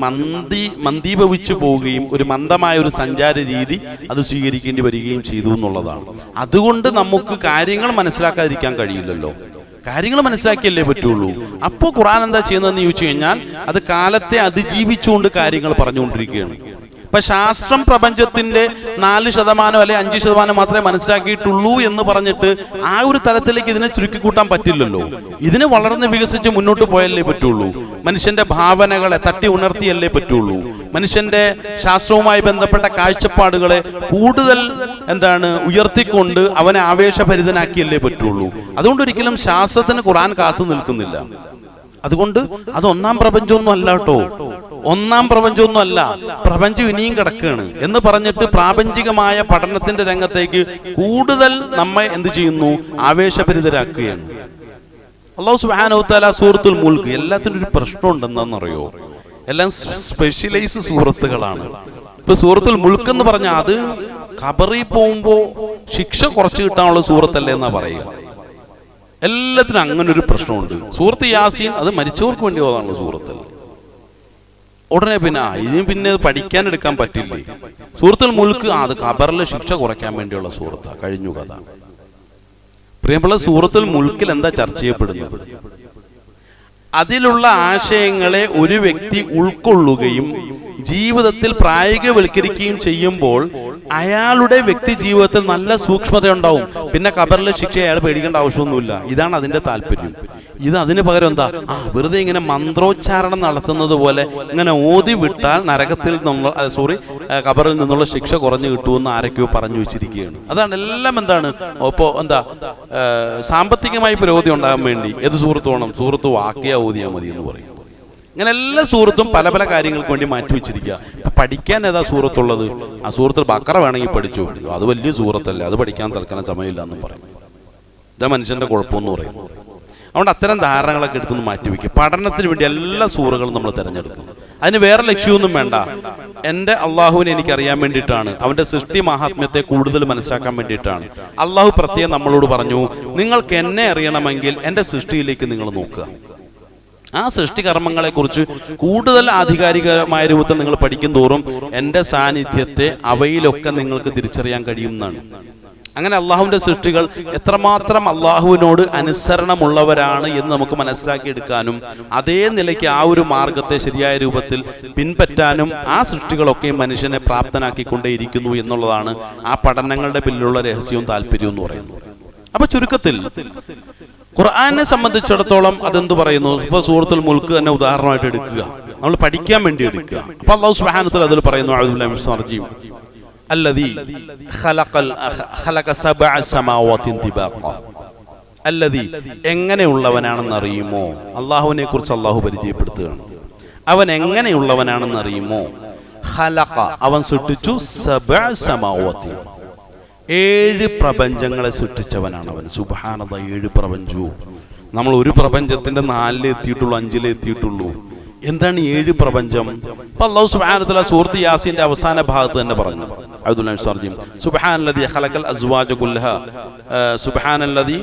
മന്ദീഭവിച്ചു പോവുകയും ഒരു മന്ദമായ ഒരു സഞ്ചാര രീതി അത് സ്വീകരിക്കേണ്ടി വരികയും ചെയ്തു എന്നുള്ളതാണ്. അതുകൊണ്ട് നമുക്ക് കാര്യങ്ങൾ മനസ്സിലാക്കാതിരിക്കാൻ കഴിയില്ലല്ലോ. കാര്യങ്ങൾ മനസ്സിലാക്കിയല്ലേ പറ്റുള്ളൂ. അപ്പോൾ ഖുർആൻ എന്താ ചെയ്യുന്നതെന്ന് ചോദിച്ചു കഴിഞ്ഞാൽ അത് കാലത്തെ അതിജീവിച്ചുകൊണ്ട് കാര്യങ്ങൾ പറഞ്ഞുകൊണ്ടിരിക്കുകയാണ്. ഇപ്പൊ ശാസ്ത്രം പ്രപഞ്ചത്തിന്റെ 4% അല്ലെ 5% മാത്രമേ മനസ്സിലാക്കിയിട്ടുള്ളൂ എന്ന് പറഞ്ഞിട്ട് ആ ഒരു തലത്തിലേക്ക് ഇതിനെ ചുരുക്കിക്കൂട്ടാൻ പറ്റില്ലല്ലോ. ഇതിന് വളർന്ന് വികസിച്ച് മുന്നോട്ട് പോയല്ലേ പറ്റുള്ളൂ. മനുഷ്യന്റെ ഭാവനകളെ തട്ടി ഉണർത്തിയല്ലേ പറ്റുള്ളൂ. മനുഷ്യന്റെ ശാസ്ത്രവുമായി ബന്ധപ്പെട്ട കാഴ്ചപ്പാടുകളെ കൂടുതൽ ഉയർത്തിക്കൊണ്ട് അവനെ ആവേശഭരിതനാക്കിയല്ലേ പറ്റുള്ളൂ. അതുകൊണ്ട് ഒരിക്കലും ശാസ്ത്രത്തിന് ഖുർആൻ കാത്തു നിൽക്കുന്നില്ല. അതുകൊണ്ട് അത് ഒന്നാം പ്രപഞ്ചമൊന്നും അല്ല കേട്ടോ, ഒന്നാം പ്രപഞ്ചമൊന്നും അല്ല, പ്രപഞ്ചം ഇനിയും കിടക്കുകയാണ് എന്ന് പറഞ്ഞിട്ട് പ്രാപഞ്ചികമായ പഠനത്തിന്റെ രംഗത്തേക്ക് കൂടുതൽ നമ്മെ എന്ത് ചെയ്യുന്നു? ആവേശഭരിതരാക്കുകയാണ്. അല്ലാഹു സുബ്ഹാനഹു വ തആല സൂറത്തുൽ മുൽക്ക് എല്ലാത്തിനും ഒരു പ്രശ്നം ഉണ്ടെന്നറിയോ? എല്ലാം സ്പെഷ്യലൈസ് സൂറത്തുകളാണ്. ഇപ്പൊ സൂറത്തുൽ മുൽക്ക് എന്ന് പറഞ്ഞാൽ അത് ഖബറിൽ പോകുമ്പോ ശിക്ഷ കുറച്ച് കിട്ടാനുള്ള സൂറത്തല്ലേ എന്നാ പറയുക. എല്ലാത്തിനും അങ്ങനെ ഒരു പ്രശ്നമുണ്ട്. സൂറത്ത് യാസീൻ അത് മരിച്ചവർക്ക് വേണ്ടി ഓതാനുള്ള സൂറത്തല്ല. ഉടനെ പിന്നെ പഠിക്കാൻ എടുക്കാൻ പറ്റില്ലേ? സൂറത്തുൽ മുൽക്ക് അത് ഖബറിലെ ശിക്ഷ കുറയ്ക്കാൻ വേണ്ടിയുള്ള സൂറത്താ. കഴിഞ്ഞു കഥ. പ്രിയമുള്ള, സൂറത്തുൽ മുൽക്കിൽ എന്താ ചർച്ച ചെയ്യപ്പെടുന്നത്? അതിലുള്ള ആശയങ്ങളെ ഒരു വ്യക്തി ഉൾക്കൊള്ളുകയും ജീവിതത്തിൽ പ്രായോഗികവൽക്കരിക്കുകയും ചെയ്യുമ്പോൾ അയാളുടെ വ്യക്തി ജീവിതത്തിൽ നല്ല സൂക്ഷ്മത ഉണ്ടാവും. പിന്നെ ഖബറിലെ ശിക്ഷ അയാൾ പേടിക്കേണ്ട ആവശ്യമൊന്നുമില്ല. ഇതാണ് അതിന്റെ താല്പര്യം. ഇത് അതിന് പകരം എന്താ? വെറുതെ ഇങ്ങനെ മന്ത്രോച്ചാരണം നടത്തുന്നത് പോലെ ഇങ്ങനെ ഓതി വിട്ടാൽ നരകത്തിൽ ഖബറിൽ നിന്നുള്ള ശിക്ഷ കുറഞ്ഞു കിട്ടുമെന്ന് ആരൊക്കെയോ പറഞ്ഞു വെച്ചിരിക്കുകയാണ്. അതാണ് എല്ലാം ഇപ്പോ സാമ്പത്തികമായി പുരോഗതി ഉണ്ടാകാൻ വേണ്ടി ഏത് സൂറത്ത് വേണം? സൂറത്ത് വാക്കിയ ഓതിയാൽ മതി എന്ന് പറയും. ഇങ്ങനെ എല്ലാ സൂറത്തും പല പല കാര്യങ്ങൾക്ക് വേണ്ടി മാറ്റി വെച്ചിരിക്കുക. ഇപ്പൊ പഠിക്കാൻ ഏതാ സൂറത്തുള്ളത്? ആ സൂറത്തിൽ ബക്കറ വേണമെങ്കിൽ പഠിച്ചു, അത് വലിയ സൂറത്തല്ലേ, അത് പഠിക്കാൻ തൽക്കാലം സമയമില്ല എന്നും പറയും. ഇതാ മനുഷ്യന്റെ കുഴപ്പമെന്ന് പറയുന്നു. അതുകൊണ്ട് അത്തരം ധാരണകളൊക്കെ എടുത്തൊന്ന് മാറ്റിവെക്കുക. പഠനത്തിന് വേണ്ടി എല്ലാ സൂറകളും നമ്മൾ തിരഞ്ഞെടുക്കും. അതിന് വേറെ ലക്ഷ്യമൊന്നും വേണ്ട. എൻ്റെ അള്ളാഹുവിനെ എനിക്കറിയാൻ വേണ്ടിയിട്ടാണ്, അവൻ്റെ സൃഷ്ടി മഹാത്മ്യത്തെ കൂടുതൽ മനസ്സിലാക്കാൻ വേണ്ടിയിട്ടാണ്. അള്ളാഹു പ്രത്യേകം നമ്മളോട് പറഞ്ഞു, നിങ്ങൾക്ക് എന്നെ അറിയണമെങ്കിൽ എൻ്റെ സൃഷ്ടിയിലേക്ക് നിങ്ങൾ നോക്കുക. ആ സൃഷ്ടികർമ്മങ്ങളെക്കുറിച്ച് കൂടുതൽ ആധികാരികമായ രൂപത്തിൽ നിങ്ങൾ പഠിക്കും തോറും എൻ്റെ സാന്നിധ്യത്തെ അവയിലൊക്കെ നിങ്ങൾക്ക് തിരിച്ചറിയാൻ കഴിയുന്നതാണ്. അങ്ങനെ അള്ളാഹുവിൻ്റെ സൃഷ്ടികൾ എത്രമാത്രം അള്ളാഹുവിനോട് അനുസരണമുള്ളവരാണ് എന്ന് നമുക്ക് മനസ്സിലാക്കിയെടുക്കാനും അതേ നിലയ്ക്ക് ആ ഒരു മാർഗത്തെ ശരിയായ രൂപത്തിൽ പിൻപറ്റാനും ആ സൃഷ്ടികളൊക്കെ മനുഷ്യനെ പ്രാപ്തനാക്കിക്കൊണ്ടേയിരിക്കുന്നു എന്നുള്ളതാണ് ആ പഠനങ്ങളുടെ പിന്നിലുള്ള രഹസ്യവും താല്പര്യവും എന്ന് പറയുന്നത്. അപ്പൊ ചുരുക്കത്തിൽ ഖുർആനെ സംബന്ധിച്ചിടത്തോളം അതെന്ത് പറയുന്നു? ഇപ്പൊ സൂറത്തുൽ മുൽക്ക് തന്നെ ഉദാഹരണമായിട്ട് എടുക്കുക, നമ്മൾ പഠിക്കാൻ വേണ്ടി എടുക്കുക. അപ്പൊ അല്ലാഹു സുബ്ഹാനഹു വ തആല അതിൽ പറയുന്നു, അഊദു ബില്ലാഹി മിനശ് ശൈത്വാനിർ റജീം, അല്ലദീ ഖലഖ സബഅ സമാവാതിൻ തിബാഖ. അല്ലദീ എങ്ങനെയുള്ളവനാണെന്ന് അറിയുമോ? അള്ളാഹുവിനെ കുറിച്ച് അള്ളാഹു പരിചയപ്പെടുത്തുകയാണ്. അവൻ എങ്ങനെയുള്ളവനാണെന്ന് അറിയുമോ? ഖലഖ, അവൻ സൃഷ്ടിച്ചു, സബഅ സമാവാതിൻ, 7 പ്രപഞ്ചങ്ങളെ സൃഷ്ടിച്ചവനാണ് അവൻ. സുബ്ഹാനല്ലാഹ്, 7 പ്രപഞ്ചവും. നമ്മൾ ഒരു പ്രപഞ്ചത്തിന്റെ 4 എത്തിയിട്ടുള്ളൂ, 5 എത്തിയിട്ടുള്ളൂ. എന്താണ് 7 പ്രപഞ്ചം? അപ്പൊ അല്ലാഹു സുബ്ഹാനഹു വ തആല സൂറത്ത് യാസീന്റെ അവസാന ഭാഗത്ത് തന്നെ പറഞ്ഞു, അഊദു ബില്ലാഹി മിനശ് ശൈത്വാനിർ റജീം, സുബ്ഹാനല്ലദീ ഖലഖൽ അസ്വാജ കുല്ലഹാ സുബ്ഹാനല്ലദീ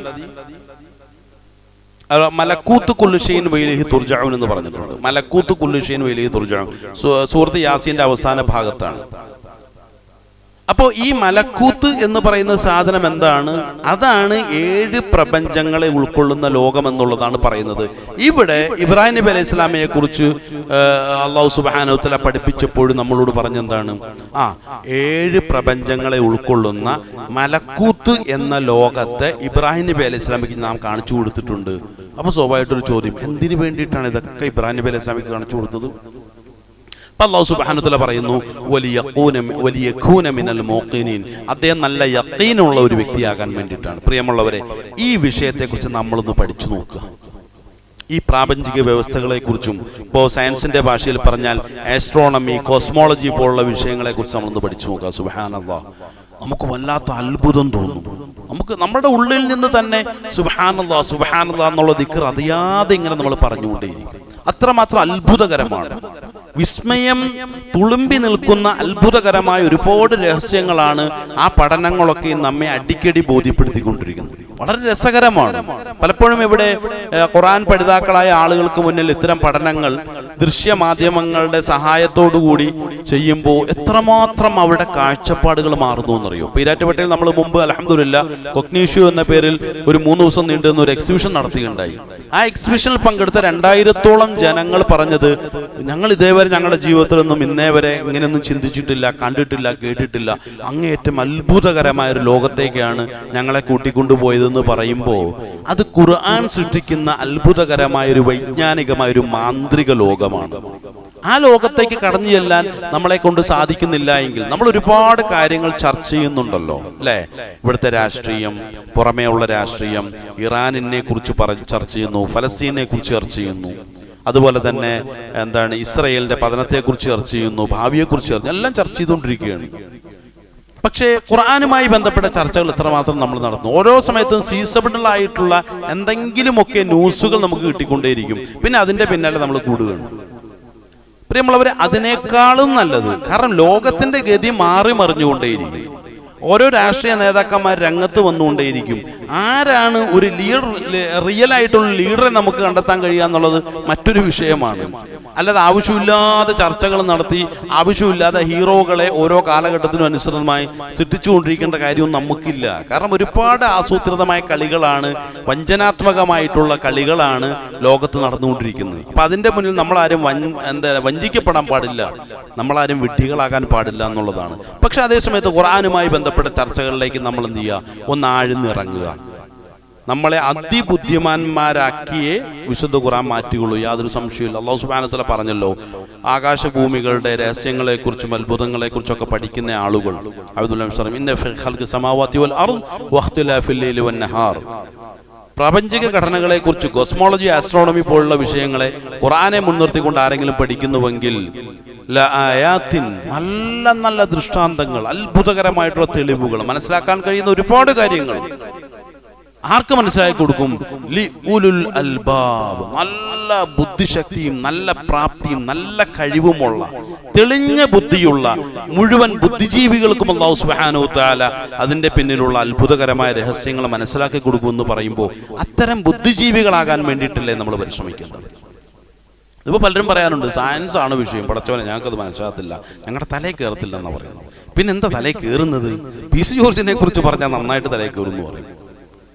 മലക്കൂത്ത് കുല്ലി ഷൈഇൻ വഇലൈഹി തുർജഊൻ എന്ന് പറഞ്ഞിട്ടുണ്ട്. മലക്കൂത്ത് കുല്ലി ഷൈഇൻ വഇലൈഹി തുർജഊൻ സൂറത്ത് യാസീന്റെ അവസാന ഭാഗത്താണ്. അപ്പോൾ ഈ മലക്കൂത്ത് എന്ന് പറയുന്ന സാധനം എന്താണ്? അതാണ് 7 പ്രപഞ്ചങ്ങളെ ഉൾക്കൊള്ളുന്ന ലോകം എന്നുള്ളതാണ് പറയുന്നത്. ഇവിടെ ഇബ്രാഹിം നബി അലൈഹി സ്വലാമയെ കുറിച്ച് അല്ലാഹു സുബ്ഹാനഹു വ തആല പഠിപ്പിച്ചപ്പോഴും നമ്മളോട് പറഞ്ഞെന്താണ്? 7 പ്രപഞ്ചങ്ങളെ ഉൾക്കൊള്ളുന്ന മലക്കൂത്ത് എന്ന ലോകത്തെ ഇബ്രാഹിം നബി അലൈഹി സ്വലാമയ്ക്ക് നാം കാണിച്ചു കൊടുത്തിട്ടുണ്ട്. അപ്പോൾ സ്വാഭാവികമായിട്ടൊരു ചോദ്യം, എന്തിനു വേണ്ടിയിട്ടാണ് ഇതൊക്കെ ഇബ്രാഹിം നബി അലൈഹി സ്വലാമയ്ക്ക് കാണിച്ചു കൊടുത്തത്? അല്ലാഹു സുബ്ഹാനഹു വ തആല പറയുന്നു, വലിയകൂന മിനൽ മൂഖിനീൻ, അദ്ദേഹം നല്ല യഖീനുള്ള ഒരു വ്യക്തിയാകാൻ വേണ്ടിയിട്ടാണ്. പ്രിയമുള്ളവരെ, ഈ വിഷയത്തെക്കുറിച്ച് നമ്മളൊന്ന് പഠിച്ചു നോക്കുക. ഈ പ്രാപഞ്ചിക വ്യവസ്ഥകളെക്കുറിച്ചും ഇപ്പോൾ സയൻസിന്റെ ഭാഷയിൽ പറഞ്ഞാൽ ആസ്ട്രോണമി, കോസ്മോളജി പോലുള്ള വിഷയങ്ങളെക്കുറിച്ച് നമ്മളൊന്ന് പഠിച്ചു നോക്കുക. സുബ്ഹാനല്ലാഹ്, നമുക്ക് വല്ലാത്ത അത്ഭുതം തോന്നും. നമുക്ക് നമ്മുടെ ഉള്ളിൽ നിന്ന് തന്നെ സുബ്ഹാനല്ലാഹ് സുബ്ഹാനല്ലാഹ് എന്നുള്ള ദിക്ർ അറിയാതെ ഇങ്ങനെ നമ്മൾ പറഞ്ഞുകൊണ്ടേയിരിക്കും. അത്രമാത്രം അത്ഭുതകരമാണ്. വിസ്മയം തുളുമ്പി നിൽക്കുന്ന അത്ഭുതകരമായ ഒരുപാട് രഹസ്യങ്ങളാണ് ആ പഠനങ്ങളൊക്കെ നമ്മെ അടിക്കടി ബോധ്യപ്പെടുത്തിക്കൊണ്ടിരിക്കുന്നത്. വളരെ രസകരമാണ്. പലപ്പോഴും ഇവിടെ ഖുർആൻ പഠിതാക്കളായ ആളുകൾക്ക് മുന്നിൽ ഇത്തരം പഠനങ്ങൾ ദൃശ്യമാധ്യമങ്ങളുടെ സഹായത്തോടുകൂടി ചെയ്യുമ്പോൾ എത്രമാത്രം അവരുടെ കാഴ്ചപ്പാടുകൾ മാറുന്നു എന്നറിയോ. ഈരാറ്റുപേട്ടയിൽ നമ്മൾ മുമ്പ് അൽഹംദുലില്ലാഹ് കൊഗ്നീഷ്യൂ എന്ന പേരിൽ ഒരു 3 ദിവസം നീണ്ടുന്ന ഒരു എക്സിബിഷൻ നടത്തുകയുണ്ടായി. ആ എക്സിബിഷനിൽ പങ്കെടുത്ത 2000-ഓളം ജനങ്ങൾ പറഞ്ഞത്, ഞങ്ങൾ ഇതേവരെ ഞങ്ങളുടെ ജീവിതത്തിലൊന്നും ഇന്നേ വരെ ഇങ്ങനെയൊന്നും ചിന്തിച്ചിട്ടില്ല, കണ്ടിട്ടില്ല, കേട്ടിട്ടില്ല. അങ്ങേയറ്റം അത്ഭുതകരമായ ഒരു ലോകത്തേക്കാണ് ഞങ്ങളെ കൂട്ടിക്കൊണ്ടുപോയതെന്ന് പറയുമ്പോൾ അത് ഖുർആൻ സൃഷ്ടിക്കുന്ന അത്ഭുതകരമായ ഒരു വൈജ്ഞാനികമായ ഒരു മാന്ത്രിക ലോകമാണ്. ആ ലോകത്തേക്ക് കടന്നു ചെല്ലാൻ നമ്മളെ കൊണ്ട് സാധിക്കുന്നില്ല എങ്കിൽ നമ്മൾ ഒരുപാട് കാര്യങ്ങൾ ചർച്ച ചെയ്യുന്നുണ്ടല്ലോ അല്ലെ. ഇവിടുത്തെ രാഷ്ട്രീയം, പുറമേ ഉള്ള രാഷ്ട്രീയം, ഇറാനിനെ കുറിച്ച് ചർച്ച ചെയ്യുന്നു, ഫലസ്തീനെ കുറിച്ച് ചർച്ച ചെയ്യുന്നു, അതുപോലെ തന്നെ ഇസ്രയേലിന്റെ പതനത്തെക്കുറിച്ച് ചർച്ച ചെയ്യുന്നു, ഭാവിയെക്കുറിച്ച് എല്ലാം ചർച്ച ചെയ്തുകൊണ്ടിരിക്കുകയാണ്. പക്ഷേ ഖുർആനുമായി ബന്ധപ്പെട്ട ചർച്ചകൾ എത്രമാത്രം നമ്മൾ നടത്തുന്നു. ഓരോ സമയത്തും സീസബിൾ ആയിട്ടുള്ള എന്തെങ്കിലുമൊക്കെ ന്യൂസുകൾ നമുക്ക് കിട്ടിക്കൊണ്ടേയിരിക്കും. പിന്നെ അതിന്റെ പിന്നാലെ നമ്മൾ കൂടുകയാണ്. പ്രിയമുള്ളവരെ, അതിനേക്കാളും നല്ലത്, കാരണം ലോകത്തിന്റെ ഗതി മാറി മറിഞ്ഞുകൊണ്ടേയിരിക്കും. ഓരോ രാഷ്ട്രീയ നേതാക്കന്മാർ രംഗത്ത് വന്നുകൊണ്ടേയിരിക്കും. ആരാണ് ഒരു ലീഡർ, റിയൽ ആയിട്ടുള്ള ലീഡറെ നമുക്ക് കണ്ടെത്താൻ കഴിയുക എന്നുള്ളത് മറ്റൊരു വിഷയമാണ്. അല്ലാതെ ആവശ്യമില്ലാതെ ചർച്ചകൾ നടത്തി ആവശ്യമില്ലാതെ ഹീറോകളെ ഓരോ കാലഘട്ടത്തിനും അനുസൃതമായി സൃഷ്ടിച്ചുകൊണ്ടിരിക്കേണ്ട കാര്യവും നമുക്കില്ല. കാരണം ഒരുപാട് ആസൂത്രിതമായ കളികളാണ്, വഞ്ചനാത്മകമായിട്ടുള്ള കളികളാണ് ലോകത്ത് നടന്നുകൊണ്ടിരിക്കുന്നത്. അപ്പൊ അതിന്റെ മുന്നിൽ നമ്മളാരും വഞ്ചിക്കപ്പെടാൻ പാടില്ല, നമ്മളാരും വിഡ്ഢികളാകാൻ പാടില്ല എന്നുള്ളതാണ്. പക്ഷെ അതേസമയത്ത് ഖുർആനുമായി ബന്ധപ്പെട്ട ചർച്ചകളിലേക്ക് നമ്മൾ എന്ത് ചെയ്യുക, ഒന്ന് ആഴ്ന്നിറങ്ങുക. നമ്മളെ അതിബുദ്ധിമാന്മാരാക്കിയേ വിശുദ്ധ ഖുർആൻ മാറ്റുകയുള്ളൂ, യാതൊരു സംശയമില്ല. അല്ലാഹു സുബ്ഹാനഹു വ തആല പറഞ്ഞല്ലോ, ആകാശഭൂമികളുടെ രഹസ്യങ്ങളെക്കുറിച്ചും അത്ഭുതങ്ങളെക്കുറിച്ചൊക്കെ പഠിക്കുന്ന ആളുകൾ, പ്രാപഞ്ചിക ഘടനകളെക്കുറിച്ച്, കോസ്മോളജി, ആസ്ട്രോണമി പോലുള്ള വിഷയങ്ങളെ ഖുർആനെ മുൻനിർത്തിക്കൊണ്ട് ആരെങ്കിലും പഠിക്കുന്നുവെങ്കിൽ നല്ല നല്ല ദൃഷ്ടാന്തങ്ങൾ, അത്ഭുതകരമായിട്ടുള്ള തെളിവുകൾ, മനസ്സിലാക്കാൻ കഴിയുന്ന ഒരുപാട് കാര്യങ്ങൾ ആർക്ക് മനസ്സിലാക്കി കൊടുക്കും? ലി ഉലുൽ അൽബാബ്, നല്ല ബുദ്ധിശക്തിയും നല്ല പ്രാപ്തിയും നല്ല കഴിവുമുള്ള തെളിഞ്ഞ ബുദ്ധിയുള്ള മുഴുവൻ ബുദ്ധിജീവികൾക്കും അല്ലാഹു സുബ്ഹാനഹു വ തആല അതിന്റെ പിന്നിലുള്ള അത്ഭുതകരമായ രഹസ്യങ്ങൾ മനസ്സിലാക്കി കൊടുക്കുമെന്ന് പറയുമ്പോൾ അത്തരം ബുദ്ധിജീവികളാകാൻ വേണ്ടിയിട്ടല്ലേ നമ്മൾ പരിശ്രമിക്കേണ്ടത്. ഇതിപ്പോൾ പലരും പറയാനുണ്ട്, സയൻസ് ആണ് വിഷയം, പടച്ചവനെ ഞങ്ങൾക്കത് മനസ്സിലാകത്തില്ല, ഞങ്ങളുടെ തലയിൽ കയറത്തില്ല എന്നാണ് പറയുന്നത്. പിന്നെ എന്താ തലയിൽ കയറുന്നത്? പി സി ജോർജിനെ കുറിച്ച് പറഞ്ഞാൽ നന്നായിട്ട് തലയിൽ കയറുമെന്ന് പറയും.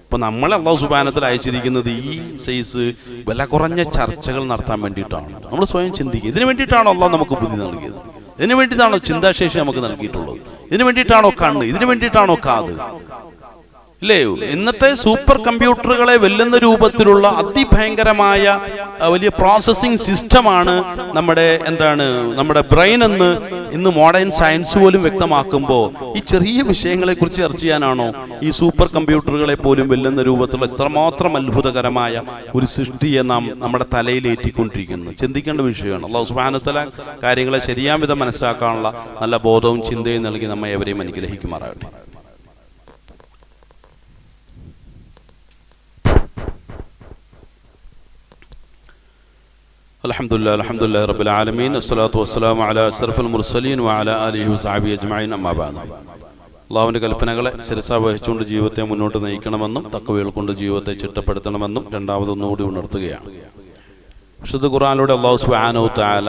അപ്പൊ നമ്മളെ അല്ലാഹു സുബ്ഹാനഹു വ തആല അയച്ചിരിക്കുന്നത് ഈ സൈസ് വില കുറഞ്ഞ ചർച്ചകൾ നടത്താൻ വേണ്ടിയിട്ടാണ്. നമ്മൾ സ്വയം ചിന്തിക്കുക, ഇതിനു വേണ്ടിയിട്ടാണോ അല്ലാഹു നമുക്ക് ബുദ്ധി നൽകിയത്? ഇതിനു വേണ്ടിയിട്ടാണോ ചിന്താശേഷി നമുക്ക് നൽകിയിട്ടുള്ളത്? ഇതിനു വേണ്ടിയിട്ടാണോ കണ്ണ്? ഇതിനു വേണ്ടിയിട്ടാണോ കാത്? ഇല്ലേ? ഇന്നത്തെ സൂപ്പർ കമ്പ്യൂട്ടറുകളെ വെല്ലുന്ന രൂപത്തിലുള്ള അതിഭയങ്കരമായ വലിയ പ്രോസസ്സിംഗ് സിസ്റ്റമാണ് നമ്മുടെ ബ്രെയിൻ എന്ന് ഇന്ന് മോഡേൺ സയൻസ് പോലും വ്യക്തമാക്കുമ്പോൾ ഈ ചെറിയ വിഷയങ്ങളെ കുറിച്ച് ചർച്ച ചെയ്യാനാണോ ഈ സൂപ്പർ കമ്പ്യൂട്ടറുകളെ പോലും വെല്ലുന്ന രൂപത്തിലുള്ള ഇത്രമാത്രം അത്ഭുതകരമായ ഒരു സൃഷ്ടിയെ നാം നമ്മുടെ തലയിൽ ഏറ്റിക്കൊണ്ടിരിക്കുന്നത്? ചിന്തിക്കേണ്ട വിഷയമാണ്. അല്ലാഹു സുബ്ഹാനഹു വ തആല കാര്യങ്ങളെ ശരിയാം വിധം മനസ്സിലാക്കാനുള്ള നല്ല ബോധവും ചിന്തയും നൽകി നമ്മെ എവരെയും അനുഗ്രഹിക്കുമാറാകട്ടെ. അൽഹംദുലില്ലാഹി റബ്ബിൽ ആലമീൻ, അസ്സലാത്തു വസ്സലാമു അലാ അഷ്റഫിൽ മുർസലീൻ വഅലാ ആലിഹി വസഹ്ബിഹി അജ്മഈൻ, അമ്മാ ബഅദ്. അല്ലാഹുവിന്റെ കൽപ്പനകളെ ശിരസാ വഹിച്ചുകൊണ്ട് ജീവിതത്തെ മുന്നോട്ട് നയിക്കണമെന്നും തഖ്വയിൽ കൊണ്ട് ജീവിതത്തെ ചിട്ടപ്പെടുത്തണമെന്നും രണ്ടാമതൊന്നുകൂടി ഉണർത്തുകയാണ്. വിശുദ്ധ ഖുർആനിലൂടെ അല്ലാഹു സുബ്ഹാനഹു വ തആല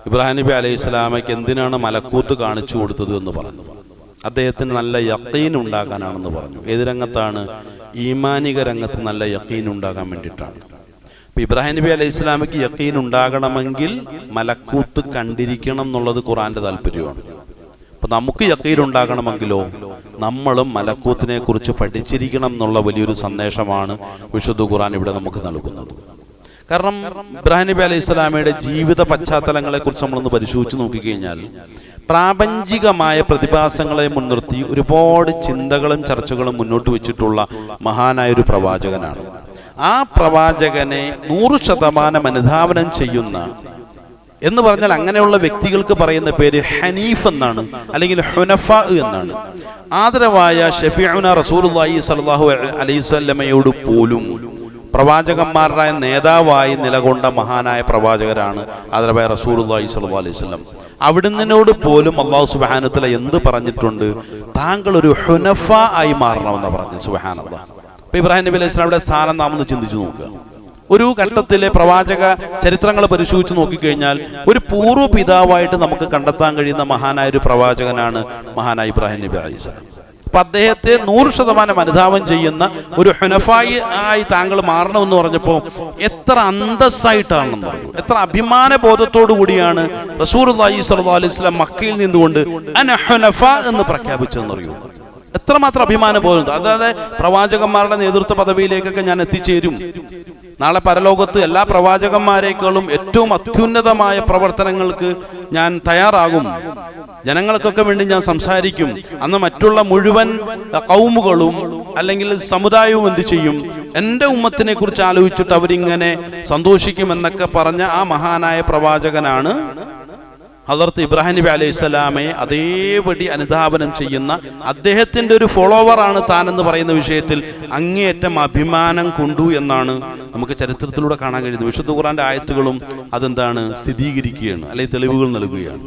ഇബ്രാഹിം നബി അലൈഹിസ്സലാമയ്ക്ക് എന്തിനാണ് മലക്കൂത്ത് കാണിച്ചു കൊടുത്തത് എന്ന് പറഞ്ഞു. അദ്ദേഹത്തിന് നല്ല യഖീൻ ഉണ്ടാകാനാണെന്ന് പറഞ്ഞു. ഏത് രംഗത്താണ്? ഈമാനിക രംഗത്ത് നല്ല യഖീൻ ഉണ്ടാകാൻ വേണ്ടിയിട്ടാണ്. ഇബ്രാഹിം നബി അലൈഹി സ്വലാമയ്ക്ക് യഖീൻ ഉണ്ടാകണമെങ്കിൽ മലക്കൂത്ത് കണ്ടിരിക്കണം എന്നുള്ളത് ഖുർആന്റെ താല്പര്യമാണ്. അപ്പൊ നമുക്ക് യഖീൻ ഉണ്ടാകണമെങ്കിലോ നമ്മളും മലക്കൂത്തിനെ കുറിച്ച് പഠിച്ചിരിക്കണം എന്നുള്ള വലിയൊരു സന്ദേശമാണ് വിശുദ്ധ ഖുർആൻ ഇവിടെ നമുക്ക് നൽകുന്നത്. കാരണം ഇബ്രാഹിം നബി അലൈഹി സ്വലാമയുടെ ജീവിത പശ്ചാത്തലങ്ങളെ കുറിച്ച് നമ്മളൊന്ന് പരിശോധിച്ച് നോക്കിക്കഴിഞ്ഞാൽ പ്രാപഞ്ചികമായ പ്രതിഭാസങ്ങളെ മുൻനിർത്തി ഒരുപാട് ചിന്തകളും ചർച്ചകളും മുന്നോട്ട് വെച്ചിട്ടുള്ള മഹാനായൊരു പ്രവാചകനാണ്. ആ പ്രവാചകനെ 100% അനുധാവനം ചെയ്യുന്ന എന്ന് പറഞ്ഞാൽ അങ്ങനെയുള്ള വ്യക്തികൾക്ക് പറയുന്ന പേര് ഹനീഫ് എന്നാണ്, അല്ലെങ്കിൽ ഹുനഫ എന്നാണ്. ആദരവായ ഷഫീഉന റസൂലുള്ളാഹി സ്വല്ലല്ലാഹു അലൈഹി വസല്ലമയോട് പോലും പ്രവാചകന്മാരുടെ നേതാവായി നിലകൊണ്ട മഹാനായ പ്രവാചകരാണ് ആദരവായ റസൂലുള്ളാഹി സ്വല്ലല്ലാഹു അലൈഹി വസല്ലം. അവിടുന്നോട് പോലും അല്ലാഹു സുബ്ഹാനഹു വ തആല എന്ത് പറഞ്ഞിട്ടുണ്ട്? താങ്കൾ ഒരു ഹുനഫ ആയി മാറണമെന്ന് പറഞ്ഞു. സുബ്ഹാനല്ലാഹ്. അപ്പോൾ ഇബ്രാഹിം നബി അലൈഹി സ്വലാമിയുടെ സ്ഥാനം നാം ഒന്ന് ചിന്തിച്ചു നോക്കുക. ഒരു ഘട്ടത്തിലെ പ്രവാചക ചരിത്രങ്ങൾ പരിശോധിച്ച് നോക്കിക്കഴിഞ്ഞാൽ ഒരു പൂർവ്വ പിതാവായിട്ട് നമുക്ക് കണ്ടെത്താൻ കഴിയുന്ന മഹാനായ ഒരു പ്രവാചകനാണ് മഹാനായ ഇബ്രാഹിം നബി അലൈഹി സ്വലാം. അപ്പൊ അദ്ദേഹത്തെ 100% അനുധാവനം ചെയ്യുന്ന ഒരു ഹുനഫായി ആയി താങ്കൾ മാറണമെന്ന് പറഞ്ഞപ്പോൾ എത്ര അന്തസ്സായിട്ടാണെന്ന് പറയൂ, എത്ര അഭിമാന ബോധത്തോടു കൂടിയാണ് റസൂലുള്ളാഹി സ്വല്ലല്ലാഹു അലൈഹി വസല്ലം മക്കയിൽ നിന്നുകൊണ്ട് അന ഹുനഫ എന്ന് പ്രഖ്യാപിച്ചതെന്ന് അറിയൂ. എത്രമാത്രം അഭിമാന ബോധം. അതായത് പ്രവാചകന്മാരുടെ നേതൃത്വ പദവിയിലേക്കൊക്കെ ഞാൻ എത്തിച്ചേരും, നാളെ പരലോകത്ത് എല്ലാ പ്രവാചകന്മാരെക്കാളും ഏറ്റവും അത്യുന്നതമായ പ്രവർത്തനങ്ങൾക്ക് ഞാൻ തയ്യാറാകും, ജനങ്ങൾക്കൊക്കെ വേണ്ടി ഞാൻ സംസാരിക്കും, അന്ന് മറ്റുള്ള മുഴുവൻ കൗമുകളും അല്ലെങ്കിൽ സമുദായവും എന്ത് ചെയ്യും? എൻ്റെ ഉമ്മത്തിനെ കുറിച്ച് ആലോചിച്ചിട്ട് അവരിങ്ങനെ സന്തോഷിക്കുമെന്നൊക്കെ പറഞ്ഞ ആ മഹാനായ പ്രവാചകനാണ് ഹദറത്ത് ഇബ്രാഹിം നബി അലൈഹി സ്വലാമയെ അതേപടി അനുധാവനം ചെയ്യുന്ന അദ്ദേഹത്തിൻ്റെ ഒരു ഫോളോവറാണ് താനെന്ന് പറയുന്ന വിഷയത്തിൽ അങ്ങേയറ്റം അഭിമാനം കൊണ്ടു എന്നാണ് നമുക്ക് ചരിത്രത്തിലൂടെ കാണാൻ കഴിയുന്നത്. വിശുദ്ധ ഖുർആന്റെ ആയത്തുകളും അതെന്താണ് സ്ഥിരീകരിക്കുകയാണ്, അല്ലെങ്കിൽ തെളിവുകൾ നൽകുകയാണ്.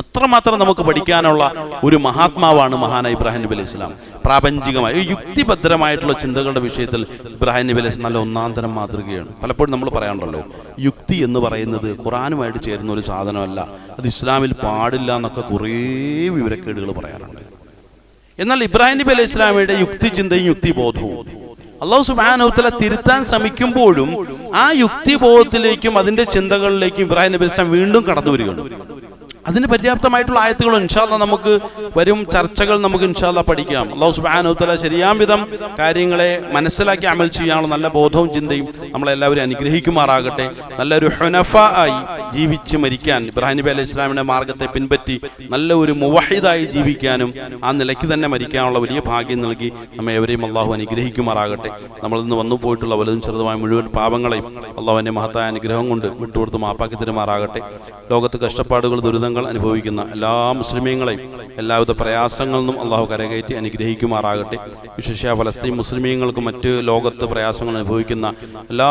അത്രമാത്രം നമുക്ക് പഠിക്കാനുള്ള ഒരു മഹാത്മാവാണ് മഹാനായ ഇബ്രാഹിം നബി അലൈഹി സ്വലാം. പ്രാപഞ്ചികമായ യുക്തിഭദ്രമായിട്ടുള്ള ചിന്തകളുടെ വിഷയത്തിൽ ഇബ്രാഹിം നബി അലൈഹി സ്വലാം നല്ല ഒന്നാന്തരം മാതൃകയാണ്. പലപ്പോഴും നമ്മൾ പറയാറുണ്ടല്ലോ, യുക്തി എന്ന് പറയുന്നത് ഖുർആനുമായിട്ട് ചേരുന്ന ഒരു സാധനമല്ല, അത് ഇസ്ലാമിൽ പാടില്ല എന്നൊക്കെ കുറേ വിവരക്കേടുകൾ പറയാറുണ്ട്. എന്നാൽ ഇബ്രാഹിം നബി അലൈഹി സ്വലാമയുടെ യുക്തി ചിന്തയും യുക്തിബോധവും അല്ലാഹു സുബ്ഹാനഹു വ തആല തിരുത്താൻ ശ്രമിക്കുമ്പോഴും ആ യുക്തിബോധത്തിലേക്കും അതിന്റെ ചിന്തകളിലേക്കും ഇബ്രാഹിം നബി അലൈഹി സ്വലാം വീണ്ടും കടന്നു വരികയാണ്. അതിന് പര്യാപ്തമായിട്ടുള്ള ആയത്തുകൾ ഇൻഷാ അല്ലാഹ് നമുക്ക് വരും ചർച്ചകൾ നമുക്ക് ഇൻഷാ അല്ലാഹ് പഠിക്കാം. അല്ലാഹു സുബ്ഹാനഹു വ തആല ശരിയാം വിധം കാര്യങ്ങളെ മനസ്സിലാക്കി അമൽ ചെയ്യാനുള്ള നല്ല ബോധവും ചിന്തയും നമ്മളെല്ലാവരും അനുഗ്രഹിക്കുമാറാകട്ടെ. നല്ലൊരു ഹുനഫ ആയി ജീവിച്ച് മരിക്കാൻ, ഇബ്രാഹിം നബി അലൈഹി സ്വലാമിന്റെ മാർഗത്തെ പിൻപറ്റി നല്ല ഒരു മുവഹിദായി ജീവിക്കാനും ആ നിലയ്ക്ക് തന്നെ മരിക്കാനുള്ള വലിയ ഭാഗ്യം നൽകി നമ്മെ എവരെയും അള്ളാഹു അനുഗ്രഹിക്കുമാറാകട്ടെ. നമ്മളിൽ നിന്ന് വന്നു പോയിട്ടുള്ള വലുതും ചെറുതുമായ മുഴുവൻ പാപങ്ങളെയും അള്ളാഹുവിന്റെ മഹത്തായ അനുഗ്രഹം കൊണ്ട് വിട്ടുകൊടുത്ത് മാപ്പാക്കി തരുമാറാകട്ടെ. ലോകത്ത് കഷ്ടപ്പാടുകൾ ദുരിതങ്ങൾ അനുഭവിക്കുന്ന എല്ലാ മുസ്ലിമീങ്ങളെയും എല്ലാവിധ പ്രയാസങ്ങളിൽ നിന്നും അള്ളാഹു കരകയറ്റി അനുഗ്രഹിക്കുമാറാകട്ടെ. വിശേഷ ഫലസ്തീൻ മുസ്ലിമീങ്ങൾക്കും മറ്റ് ലോകത്ത് പ്രയാസങ്ങൾ അനുഭവിക്കുന്ന എല്ലാ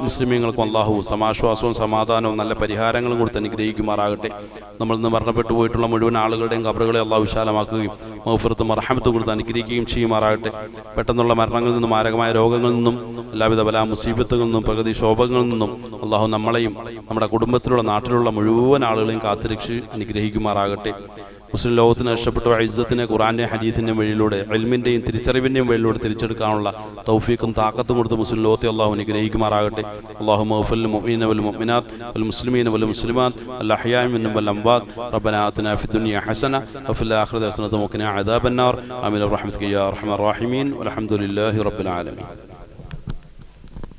മുസ്ലിമീങ്ങൾക്കും അള്ളാഹു സമാശ്വാസവും സമാധാനവും നല്ല പരിഹാരങ്ങളും കൊടുത്ത് അനുഗ്രഹിക്കുമാറാകട്ടെ. നമ്മളിൽ നിന്ന് മരണപ്പെട്ടു പോയിട്ടുള്ള മുഴുവൻ ആളുകളുടെയും ഖബറുകളെ അള്ളാഹു വിശാലമാക്കുകയും മഗ്ഫിറത്തും റഹ്മത്തും കൊടുത്ത് അനുഗ്രഹിക്കുകയും ചെയ്യുമാറാകട്ടെ. പെട്ടെന്നുള്ള മരണങ്ങളിൽ നിന്നും മാരകമായ രോഗങ്ങളിൽ നിന്നും എല്ലാവിധ ബലാ മുസീബത്തുകളിൽ നിന്നും പ്രകൃതി ശോഭങ്ങളിൽ നിന്നും അള്ളാഹു നമ്മളെയും നമ്മുടെ കുടുംബത്തിലുള്ള നാട്ടിലുള്ള മുഴുവൻ ആളുകളെയും കാത്തുരക്ഷ അനുഗ്രഹിക്കുമാറാകട്ടെ. മുസ്ലിം ലോകത്തിന് ഇഷ്ടപ്പെട്ട ഇസ്സത്തിനെ ഖുർആന്റെയും ഹദീസിന്റെയും വഴിയിലൂടെ ഇൽമിന്റെയും തിരിച്ചറിവിന്റെയും വഴിയിലൂടെ തിരിച്ചെടുക്കാനുള്ള തൗഫീഖും താക്കത്തും കൊടുത്ത് മുസ്ലിം ലോകത്തെ അള്ളാഹു അനുഗ്രഹിക്കുമാറാകട്ടെ. അല്ലാഹുമ്മ ഗ്ഫിർ മുഅ്മിനീന വൽ മുഅ്മിനാത്ത് വൽ മുസ്ലിമീന വൽ മുസ്ലിമാത്ത് അൽ അഹ്യാഇ മിൻഹും വൽ അംവാത്ത് റബ്ബനാ ആതിനാ ഫിദ് ദുനിയ ഹസന വഫിൽ ആഖിറതി ഹസനത വഖിനാ അദാബന്നാർ ആമീൻ ബിറഹ്മതിക യാ അർഹമർ റഹീമീൻ വൽഹംദുലില്ലാഹി റബ്ബിൽ ആലമീൻ.